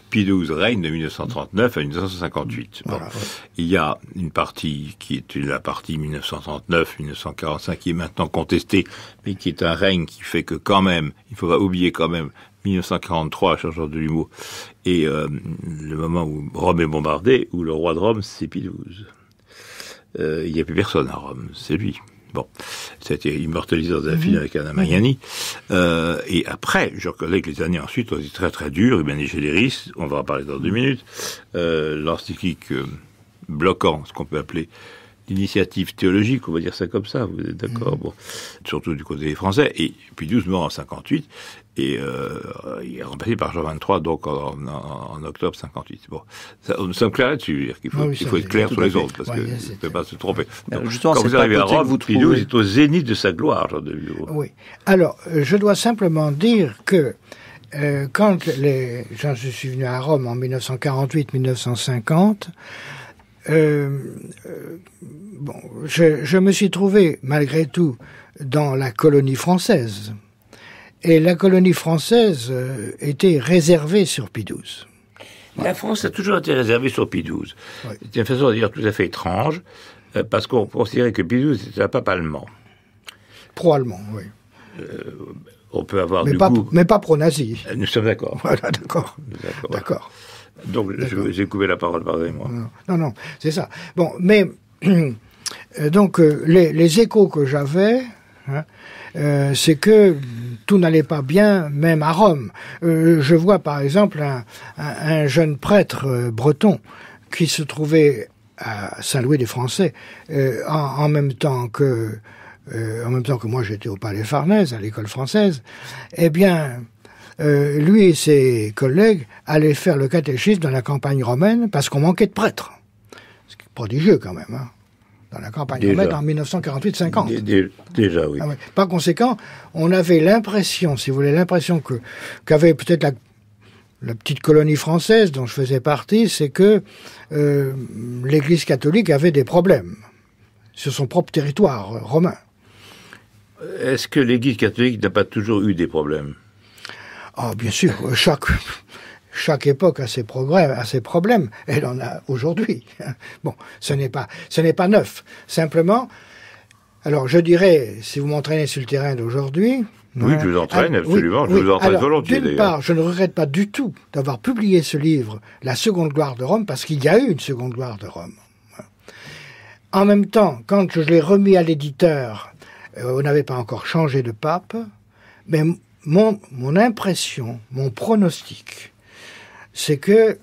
Pie XII règne de 1939 à 1958. Bon. Voilà. Il y a une partie qui est la partie 1939-1945 qui est maintenant contestée, mais qui est un règne qui fait que quand même, il ne faut pas oublier quand même 1943, changeant de l'humour, et le moment où Rome est bombardée, où le roi de Rome, c'est Pie XII. Il n'y a plus personne à Rome, c'est lui. Bon, ça a été immortalisé dans un film avec Anna Magnani. Et après, je reconnais que les années ensuite ont été très très dures. Ibn Géléris, on va en parler dans 2 minutes. L'encyclique bloquant, ce qu'on peut appeler l'initiative théologique, on va dire ça comme ça, vous êtes d'accord? Bon, surtout du côté des Français. Et puis 12 morts en 58. Et il est remplacé par Jean XXIII, donc en octobre 58. Bon, nous sommes clairs là-dessus, qu'il faut être clair sur les autres, parce que ne peut pas se tromper. Donc, quand vous arrivez à Rome, Pie XII est au zénith de sa gloire, Jean de Vieux. Oui. Alors, je dois simplement dire que quand je suis venu à Rome en 1948-1950, je me suis trouvé, malgré tout, dans la colonie française. Et la colonie française était réservée sur Pie XII. La France a toujours été réservée sur Pie XII. Oui. C'est une façon de dire tout à fait étrange, parce qu'on considérait que Pie XII était un pape allemand. Pro-allemand, oui. On peut avoir mais pas pro-nazi. Nous sommes d'accord. Voilà, d'accord. Donc, j'ai coupé la parole, pardonnez-moi. Non, c'est ça. Bon, mais donc les échos que j'avais, c'est que tout n'allait pas bien, même à Rome. Je vois par exemple un jeune prêtre breton qui se trouvait à Saint-Louis-des-Français en même temps que moi j'étais au Palais Farnèse, à l'école française. Eh bien, lui et ses collègues allaient faire le catéchisme dans la campagne romaine parce qu'on manquait de prêtres. Ce qui est prodigieux quand même, hein. Dans la campagne romaine en 1948-50. Déjà, oui. Par conséquent, on avait l'impression, si vous voulez, qu'avait peut-être la petite colonie française dont je faisais partie, c'est que l'Église catholique avait des problèmes sur son propre territoire romain. Est-ce que l'Église catholique n'a pas toujours eu des problèmes? Ah, bien sûr, chaque époque a ses problèmes. Elle en a aujourd'hui. Bon, ce n'est pas neuf. Simplement, alors je dirais, si vous m'entraînez sur le terrain d'aujourd'hui... Oui, je vous entraîne, absolument. Je vous entraîne volontiers, d'ailleurs. D'une part, je ne regrette pas du tout d'avoir publié ce livre, La Seconde Gloire de Rome, parce qu'il y a eu une Seconde Gloire de Rome. En même temps, quand je l'ai remis à l'éditeur, on n'avait pas encore changé de pape, mais mon impression, mon pronostic, c'est que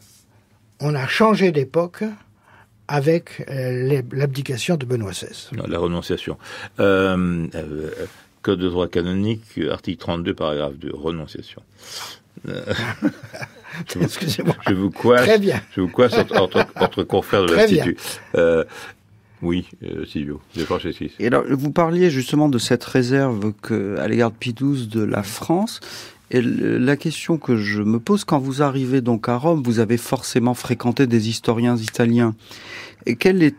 on a changé d'époque avec l'abdication de Benoît XVI. Non, la renonciation. Code de droit canonique, article 32, paragraphe 2, renonciation. Excusez-moi. Je vous coince. Très bien. Je vous coince entre confrères de l'Institut. Oui, Silvio, de Franceschi. Et alors, vous parliez justement de cette réserve à l'égard de Pie XII de la France. Et la question que je me pose, quand vous arrivez donc à Rome, vous avez forcément fréquenté des historiens italiens. Et quels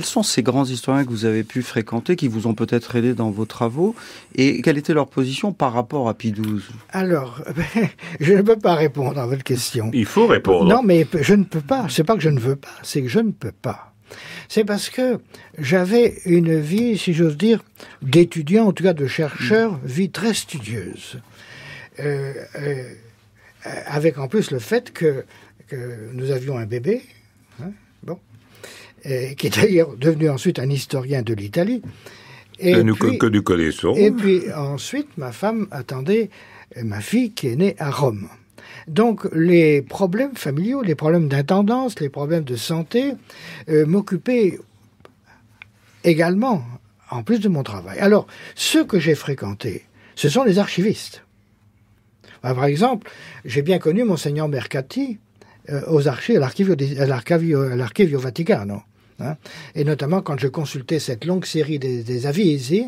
sont ces grands historiens que vous avez pu fréquenter, qui vous ont peut-être aidé dans vos travaux, et quelle était leur position par rapport à Pie XII? Alors, je ne peux pas répondre à votre question. Il faut répondre. Non, mais je ne peux pas. C'est pas que je ne veux pas, c'est que je ne peux pas. C'est parce que j'avais une vie, si j'ose dire, d'étudiant, en tout cas de chercheur, vie très studieuse. Avec en plus le fait que nous avions un bébé, hein, bon, qui est d'ailleurs devenu ensuite un historien de l'Italie. Que nous connaissons. Et puis ensuite, ma femme attendait ma fille qui est née à Rome. Donc les problèmes familiaux, les problèmes d'intendance, les problèmes de santé m'occupaient également, en plus de mon travail. Alors, ceux que j'ai fréquentés, ce sont les archivistes. Par exemple, j'ai bien connu Monseigneur Mercati aux archives, à l'Archivio Vaticano. Hein, et notamment quand je consultais cette longue série des Avvisi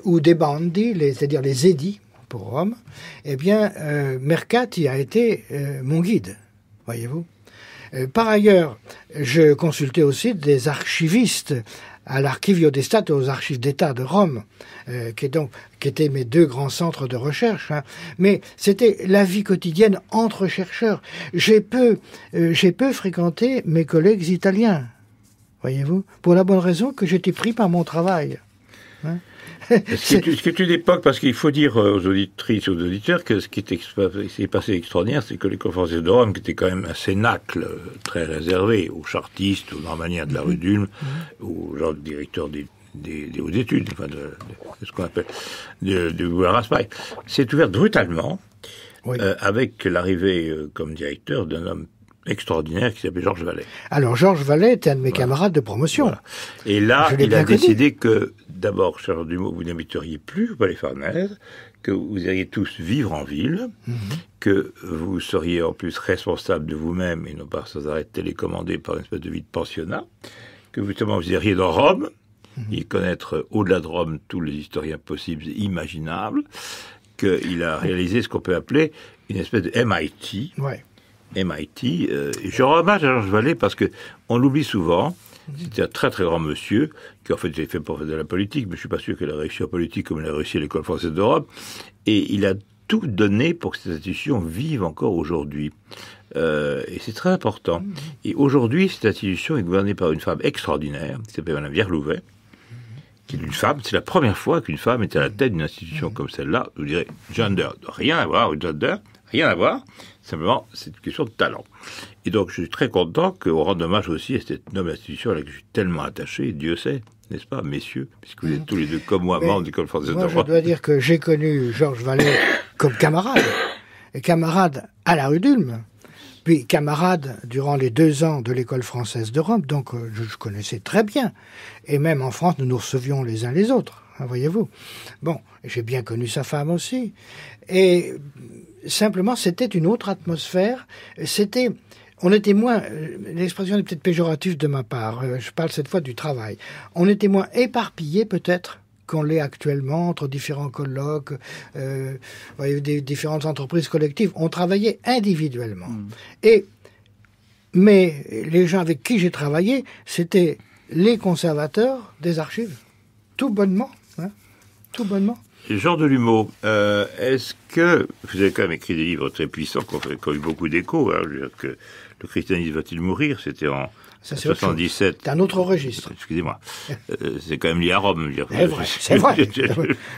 ou des Bandi, c'est-à-dire les édits pour Rome, eh bien, Mercati a été mon guide, voyez-vous. Par ailleurs, je consultais aussi des archivistes à l'Archivio di Stato, aux archives d'État de Rome, qui étaient mes deux grands centres de recherche. Hein. Mais c'était la vie quotidienne entre chercheurs. J'ai peu fréquenté mes collègues italiens. Voyez-vous, pour la bonne raison que j'étais pris par mon travail. Hein. Ce qui est une époque, parce qu'il faut dire aux auditrices et aux auditeurs que ce qui s'est passé extraordinaire, c'est que l'école française de Rome, qui était quand même un cénacle très réservé aux chartistes, aux normaniens de la rue d'Ulm, aux gens directeurs des hautes études, enfin de ce qu'on appelle du Raspail, s'est ouverte brutalement, oui, avec l'arrivée comme directeur d'un homme extraordinaire qui s'appelait Georges Vallet. Alors Georges Vallet était un de mes camarades de promotion. Voilà. Et là, il a décidé que, d'abord, cher Dumont, vous n'habiteriez plus au Palais Farnèse, que vous iriez tous vivre en ville, que vous seriez en plus responsable de vous-même et non pas sans arrêt télécommandé par une espèce de vie de pensionnat, que vous iriez dans Rome, y connaître au-delà de Rome tous les historiens possibles et imaginables, qu'il a réalisé ce qu'on peut appeler une espèce de MIT. Ouais. MIT. Je rends hommage à Georges Vallet parce que on l'oublie souvent. C'était un très très grand monsieur qui en fait j'ai fait pour faire de la politique, mais je suis pas sûr qu'il a réussi en politique comme il a réussi à l'école française d'Europe. Et il a tout donné pour que cette institution vive encore aujourd'hui. Et c'est très important. Et aujourd'hui, cette institution est gouvernée par une femme extraordinaire qui s'appelle Madame Vierlouvet, qui est une femme. C'est la première fois qu'une femme est à la tête d'une institution comme celle-là. Je vous dirais gender, rien à voir, gender, rien à voir. Simplement, c'est une question de talent. Et donc, je suis très content qu'on rende hommage aussi à cette noble institution à laquelle je suis tellement attaché, Dieu sait, n'est-ce pas, messieurs, puisque vous êtes tous les deux comme moi, membres de l'école française de Rome. Moi, je dois dire que j'ai connu Georges Vallet comme camarade, et camarade à la rue d'Ulm, puis camarade durant les 2 ans de l'école française de Rome, donc je connaissais très bien. Et même en France, nous nous recevions les uns les autres, hein, voyez-vous. Bon, j'ai bien connu sa femme aussi. Et simplement, c'était une autre atmosphère. On était moins, l'expression est peut-être péjorative de ma part, je parle cette fois du travail. On était moins éparpillés peut-être qu'on l'est actuellement entre différents colloques, des différentes entreprises collectives. On travaillait individuellement. Mais les gens avec qui j'ai travaillé, c'était les conservateurs des archives. Tout bonnement. Hein, tout bonnement. Jean Delumeau, est-ce que vous avez quand même écrit des livres très puissants qui ont eu beaucoup d'écho, hein, je veux dire que le christianisme va-t-il mourir, c'était en 77. C'est un autre registre. Excusez-moi, c'est quand même lié à Rome. C'est vrai.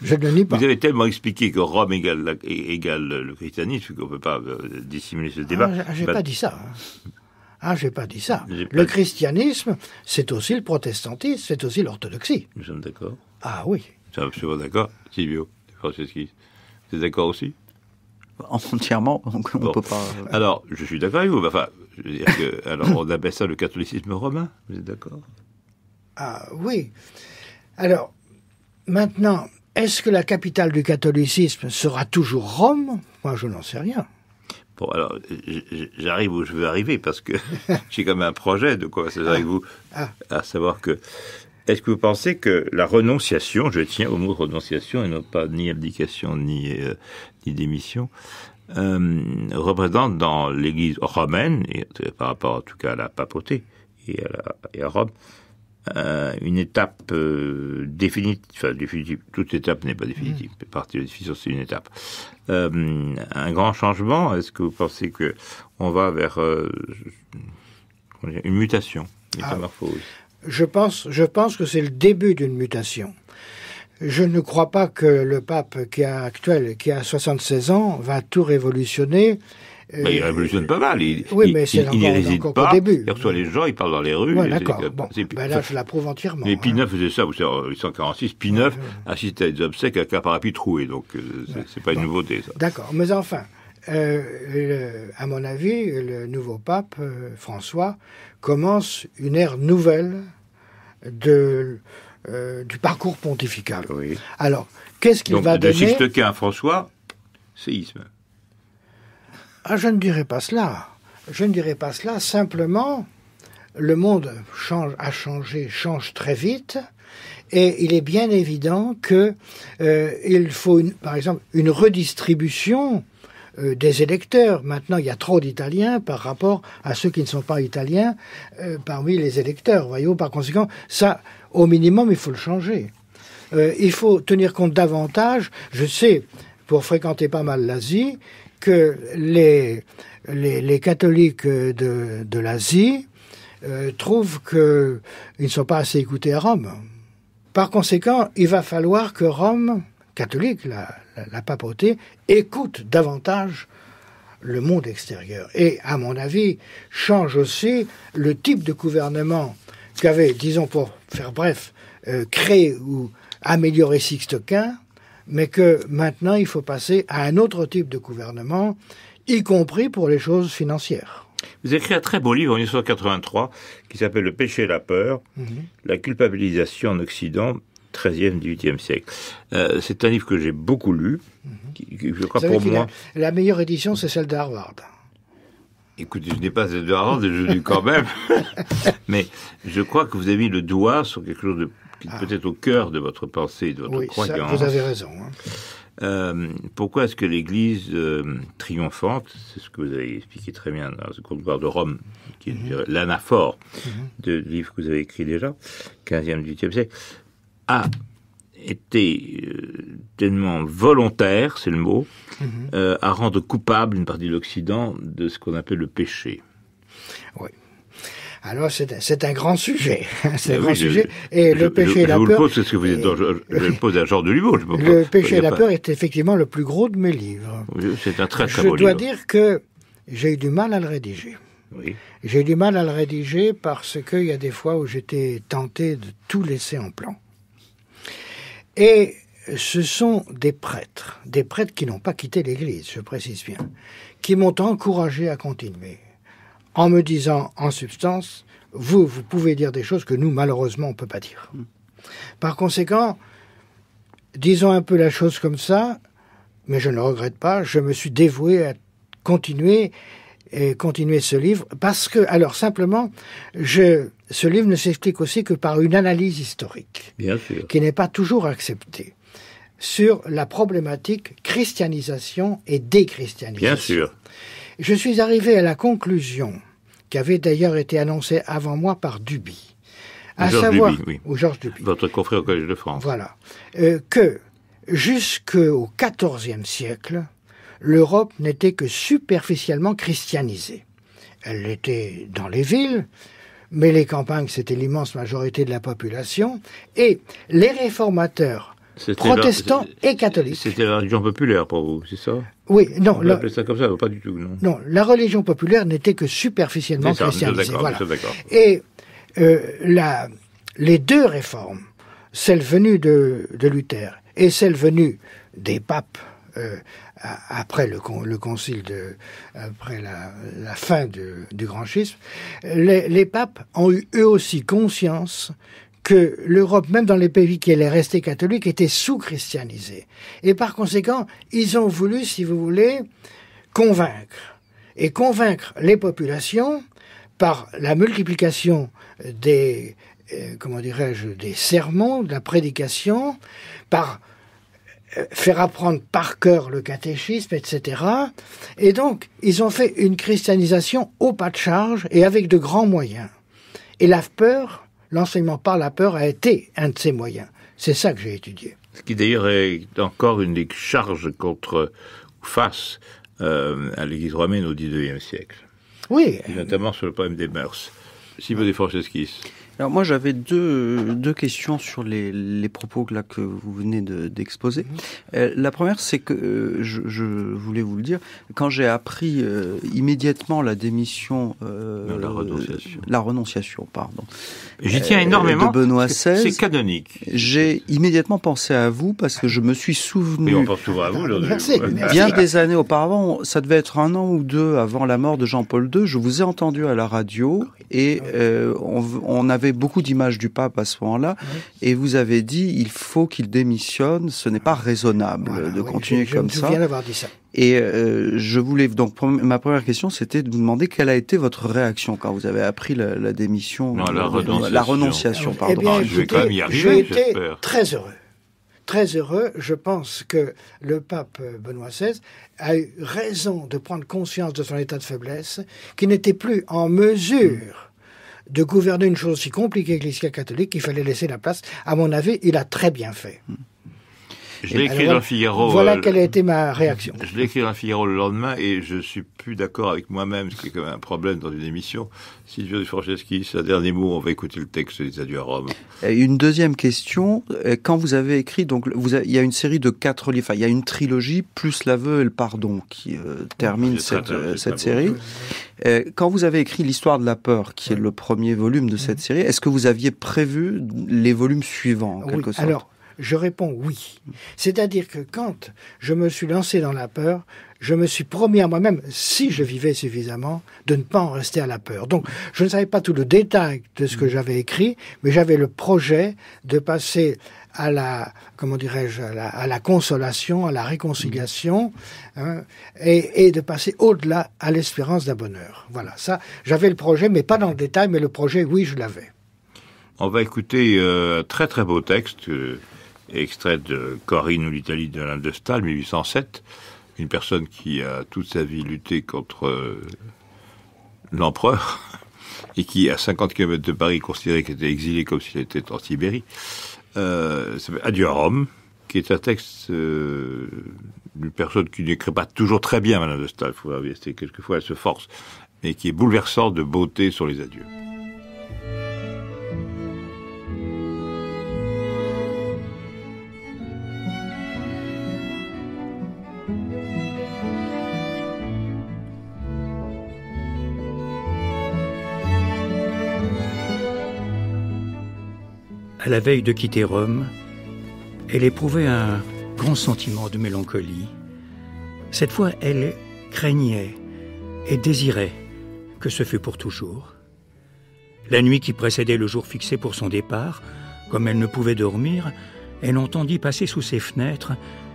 Je ne le nie pas. Vous avez tellement expliqué que Rome égale le christianisme qu'on ne peut pas dissimuler ce débat. J'ai pas dit ça. J'ai pas dit ça. Le christianisme, c'est aussi le protestantisme, c'est aussi l'orthodoxie. Nous sommes d'accord. Ah oui. Nous sommes absolument d'accord. Silvio Franceschi, vous êtes d'accord aussi? Entièrement, donc on ne peut pas... Alors, je suis d'accord avec vous, enfin, je veux dire que, alors on appelle ça le catholicisme romain, vous êtes d'accord? Ah oui. Alors, maintenant, est-ce que la capitale du catholicisme sera toujours Rome? Moi, je n'en sais rien. Bon, alors, j'arrive où je veux arriver, parce que j'ai quand même un projet de conversation avec vous, à savoir que, est-ce que vous pensez que la renonciation, je tiens au mot renonciation, et non pas ni abdication, ni démission, représente dans l'Église romaine, et par rapport en tout cas à la papauté et à Rome, une étape définitive, toute étape n'est pas définitive, partie de la définition c'est une étape. Un grand changement, est-ce que vous pensez qu'on va vers une mutation? métamorphose. Je pense que c'est le début d'une mutation. Je ne crois pas que le pape actuel, qui a 76 ans, va tout révolutionner. Mais il révolutionne pas mal. Il n'y réside pas. Il reçoit les gens, il parle dans les rues. Ouais, d'accord. Bon, là, je l'approuve entièrement. Mais Pie IX faisait ça. Vous savez, en 1846, Pie IX assistait à des obsèques avec un parapluie troué. Donc, c'est pas une nouveauté, ça. D'accord. Mais enfin, à mon avis, le nouveau pape, François, commence une ère nouvelle du parcours pontifical. Oui. Alors, qu'est-ce qu'il va donner... Donc, de Sixte Quint à François, séisme. Je ne dirais pas cela. Je ne dirais pas cela. Simplement, le monde change très vite. Et il est bien évident que il faut, par exemple, une redistribution des électeurs. Maintenant, il y a trop d'Italiens par rapport à ceux qui ne sont pas Italiens parmi les électeurs. Voyez-vous, par conséquent, ça, au minimum, il faut le changer. Il faut tenir compte davantage. Je sais, pour fréquenter pas mal l'Asie, que les catholiques de l'Asie trouvent qu'ils ne sont pas assez écoutés à Rome. Par conséquent, il va falloir que Rome, catholique, la papauté, écoute davantage le monde extérieur. Et, à mon avis, change aussi le type de gouvernement qu'avait, disons pour faire bref, créé ou amélioré Sixte Quint, mais que maintenant, il faut passer à un autre type de gouvernement, y compris pour les choses financières. Vous avez écrit un très beau livre en 1983 qui s'appelle « Le péché et la peur, la culpabilisation en Occident, 13e, 18e siècle ». C'est un livre que j'ai beaucoup lu, qui, je crois pour moi... La meilleure édition, c'est celle d'Harvard. Écoutez, je n'ai pas celle de Harvard, je lis quand même, mais je crois que vous avez mis le doigt sur quelque chose de peut-être au cœur de votre pensée, de votre croyance. Ça, vous avez raison. Pourquoi est-ce que l'Église triomphante, c'est ce que vous avez expliqué très bien dans ce cours de Rome, qui est l'anaphore de livre que vous avez écrit déjà, 15e, 18e siècle, a été tellement volontaire, c'est le mot, à rendre coupable une partie de l'Occident de ce qu'on appelle le péché. Oui. Alors, c'est un grand sujet. C'est un grand sujet. Et le péché et la peur... Je vous le pose parce que vous êtes je le pose à Jean de Lumeau. Le péché et la peur est effectivement le plus gros de mes livres. C'est un très, très beau livre. Je dois dire que j'ai eu du mal à le rédiger. Oui. J'ai eu du mal à le rédiger parce qu'il y a des fois où j'étais tenté de tout laisser en plan. Et ce sont des prêtres qui n'ont pas quitté l'Église, je précise bien, qui m'ont encouragé à continuer. En me disant, en substance, vous pouvez dire des choses que nous, malheureusement, on ne peut pas dire. Par conséquent, disons un peu la chose comme ça, mais je ne regrette pas, je me suis dévoué à continuer ce livre, parce que, alors simplement, ce livre ne s'explique aussi que par une analyse historique, bien sûr, qui n'est pas toujours acceptée, sur la problématique christianisation et déchristianisation. Bien sûr. Je suis arrivé à la conclusion, qui avait d'ailleurs été annoncée avant moi par Duby, Georges Duby, votre confrère au Collège de France. Voilà, que jusqu'au XIVe siècle, l'Europe n'était que superficiellement christianisée. Elle l'était dans les villes, mais les campagnes, c'était l'immense majorité de la population, et les réformateurs protestants et catholiques. C'était la religion populaire pour vous, c'est ça? Oui, non. On appelait ça comme ça, pas du tout, non? Non, la religion populaire n'était que superficiellement christianisée. Voilà. D'accord. Et les deux réformes, celle venue de Luther et celle venue des papes après le concile après la fin du grand schisme, les papes ont eu eux aussi conscience que l'Europe, même dans les pays qui allaient rester catholiques, était sous-christianisée. Et par conséquent, ils ont voulu, si vous voulez, convaincre les populations par la multiplication des sermons, de la prédication, par faire apprendre par cœur le catéchisme, etc. Et donc, ils ont fait une christianisation au pas de charge et avec de grands moyens. Et la peur, l'enseignement par la peur a été un de ces moyens. C'est ça que j'ai étudié. Ce qui d'ailleurs est encore une des charges face à l'Église romaine au XIXe siècle. Oui. Et notamment sur le problème des mœurs. Simone Franceschis. Alors moi j'avais deux questions sur les propos là que vous venez d'exposer. La première c'est que je voulais vous le dire, quand j'ai appris immédiatement la démission, la renonciation, pardon. J'y tiens énormément. De Benoît XVI. C'est canonique. J'ai immédiatement pensé à vous parce que je me suis souvenu. Mais on pense souvent à vous. Merci. Bien des années auparavant, ça devait être 1 an ou 2 avant la mort de Jean-Paul II. Je vous ai entendu à la radio et on avait beaucoup d'images du pape à ce moment-là, et vous avez dit il faut qu'il démissionne, ce n'est pas raisonnable de continuer comme ça. Je me souviens d'avoir dit ça. Et je voulais donc ma première question, c'était de vous demander quelle a été votre réaction quand vous avez appris la démission, la renonciation. Pardon. Eh bien, je vais quand même y arriver. J'ai été très heureux. Très heureux. Je pense que le pape Benoît XVI a eu raison de prendre conscience de son état de faiblesse, qu'il n'était plus en mesure de gouverner une chose aussi compliquée que l'Église catholique, qu'il fallait laisser la place. À mon avis, il a très bien fait. Je l'ai écrit dans le Figaro. Voilà quelle a été ma réaction. Je l'ai écrit dans le Figaro le lendemain et je suis plus d'accord avec moi-même, ce qui est quand même un problème dans une émission. Silvio De Franceschis, un dernier mot, on va écouter le texte des Adieux à Rome. Une deuxième question, quand vous avez écrit, donc il y a une série de 4 livres, il y a une trilogie, plus l'aveu et le pardon, qui termine cette série. Quand vous avez écrit l'histoire de la peur, qui est le premier volume de cette série, est-ce que vous aviez prévu les volumes suivants, en quelque sorte? Alors, je réponds oui. C'est-à-dire que quand je me suis lancé dans la peur, je me suis promis à moi-même, si je vivais suffisamment, de ne pas en rester à la peur. Donc, je ne savais pas tout le détail de ce que j'avais écrit, mais j'avais le projet de passer à la, comment dirais-je, à la consolation, à la réconciliation, hein, et de passer au-delà à l'espérance d'un bonheur. Voilà, ça, j'avais le projet, mais pas dans le détail, mais le projet, oui, je l'avais. On va écouter un très très beau texte, extrait de Corinne ou l'Italie de Alain de Staël, 1807, une personne qui a toute sa vie lutté contre l'empereur et qui, à 50 km de Paris, considérait qu'il était exilé comme s'il était en Sibérie. Ça s'appelle Adieu à Rome, qui est un texte d'une personne qui n'écrit pas toujours très bien, Madame de Staël, il faut avouer, quelquefois elle se force, mais qui est bouleversant de beauté sur les adieux. À la veille de quitter Rome, elle éprouvait un grand sentiment de mélancolie. Cette fois, elle craignait et désirait que ce fût pour toujours. La nuit qui précédait le jour fixé pour son départ, comme elle ne pouvait dormir, elle entendit passer sous ses fenêtres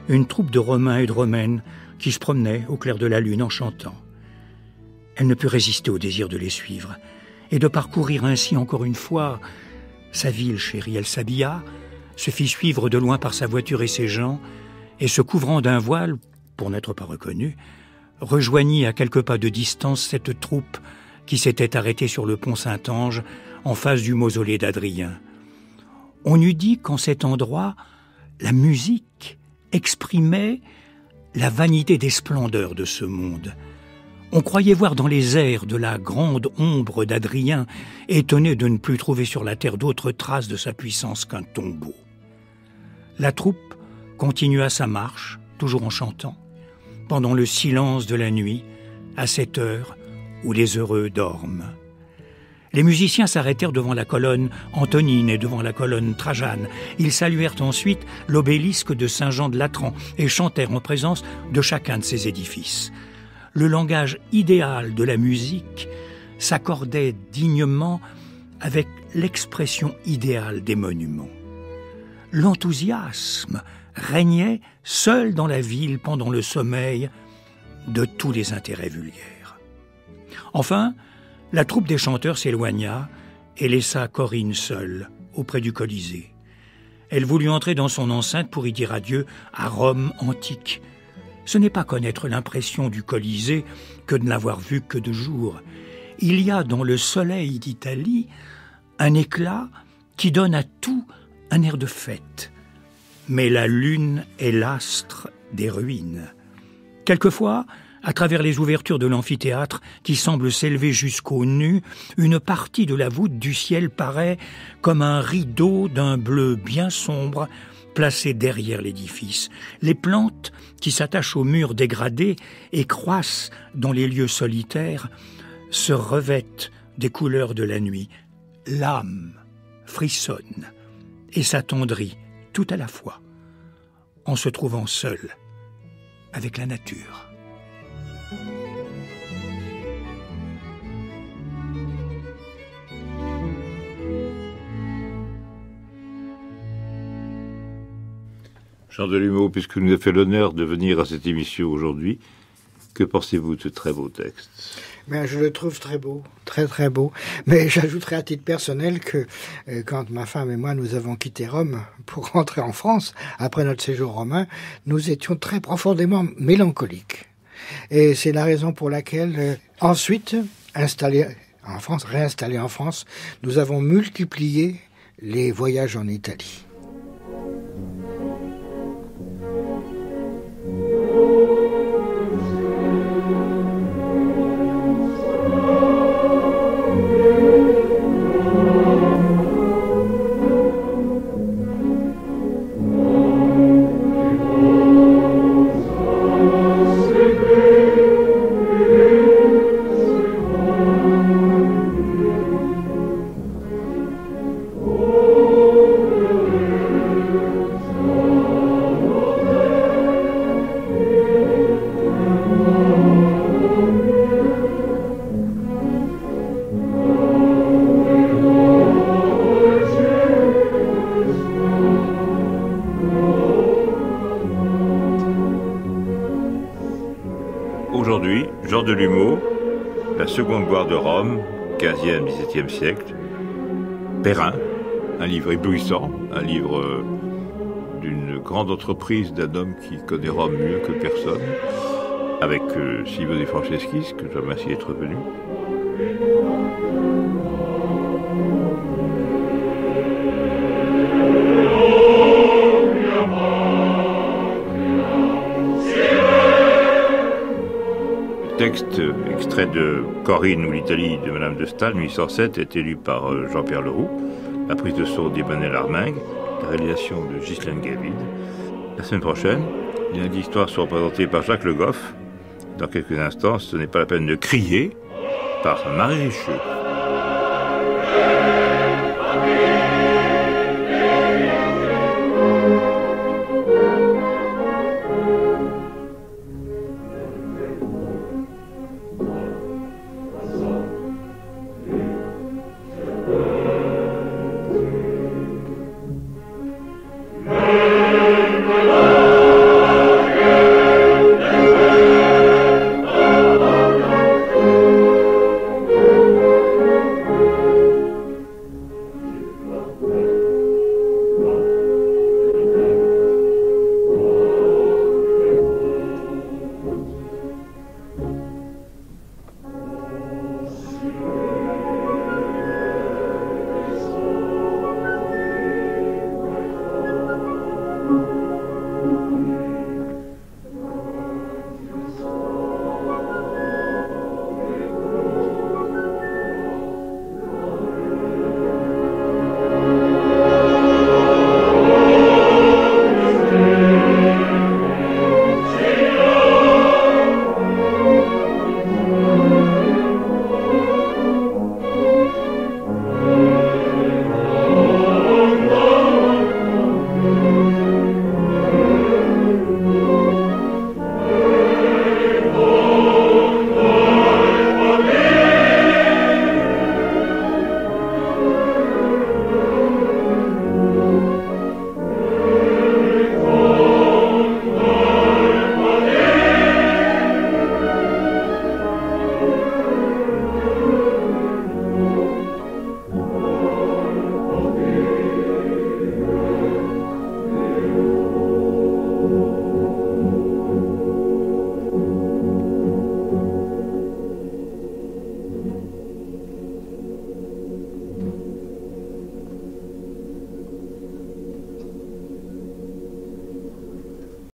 une troupe de Romains et de Romaines qui se promenaient au clair de la lune en chantant. Elle ne put résister au désir de les suivre et de parcourir ainsi encore une fois sa ville chérie. Elle s'habilla, se fit suivre de loin par sa voiture et ses gens, et se couvrant d'un voile, pour n'être pas reconnue, rejoignit à quelques pas de distance cette troupe qui s'était arrêtée sur le pont Saint-Ange, en face du mausolée d'Adrien. On eût dit qu'en cet endroit, la musique exprimait la vanité des splendeurs de ce monde. On croyait voir dans les airs de la grande ombre d'Adrien, étonné de ne plus trouver sur la terre d'autres traces de sa puissance qu'un tombeau. La troupe continua sa marche, toujours en chantant, pendant le silence de la nuit, à cette heure où les heureux dorment. Les musiciens s'arrêtèrent devant la colonne Antonine et devant la colonne Trajane. Ils saluèrent ensuite l'obélisque de Saint-Jean de Latran et chantèrent en présence de chacun de ces édifices. Le langage idéal de la musique s'accordait dignement avec l'expression idéale des monuments. L'enthousiasme régnait seul dans la ville pendant le sommeil de tous les intérêts vulgaires. Enfin, la troupe des chanteurs s'éloigna et laissa Corinne seule auprès du Colisée. Elle voulut entrer dans son enceinte pour y dire adieu à Rome antique. Ce n'est pas connaître l'impression du Colisée que de n'avoir vu que de jour. Il y a dans le soleil d'Italie un éclat qui donne à tout un air de fête. Mais la lune est l'astre des ruines. Quelquefois, À travers les ouvertures de l'amphithéâtre, qui semblent s'élever jusqu'aux nues, une partie de la voûte du ciel paraît comme un rideau d'un bleu bien sombre, placé derrière l'édifice. Les plantes qui s'attachent aux murs dégradés et croissent dans les lieux solitaires se revêtent des couleurs de la nuit. L'âme frissonne et s'attendrit tout à la fois, en se trouvant seul avec la nature. Jean Delumeau, puisque nous avez fait l'honneur de venir à cette émission aujourd'hui, que pensez-vous de ce très beau texte ? Ben, je le trouve très beau, très très beau. Mais j'ajouterai à titre personnel que quand ma femme et moi nous avons quitté Rome pour rentrer en France, après notre séjour romain, nous étions très profondément mélancoliques. Et c'est la raison pour laquelle, ensuite, réinstallés en France, nous avons multiplié les voyages en Italie. Aujourd'hui, Jean Delumeau, La Seconde Gloire de Rome, 15e, 17e siècle, Perrin, un livre éblouissant, un livre d'une grande entreprise d'un homme qui connaît Rome mieux que personne, avec Silvio De Franceschis, que je remercie d'être venu. Texte extrait de Corinne ou l'Italie de Madame de Staël, 1807, est élu par Jean-Pierre Leroux. La prise de son d'Emmanuel Armingue, la réalisation de Ghislaine Gavide. La semaine prochaine, les lundis d'histoire sont représentés par Jacques Le Goff. Dans quelques instants, ce n'est pas la peine de crier, par Marie Richer.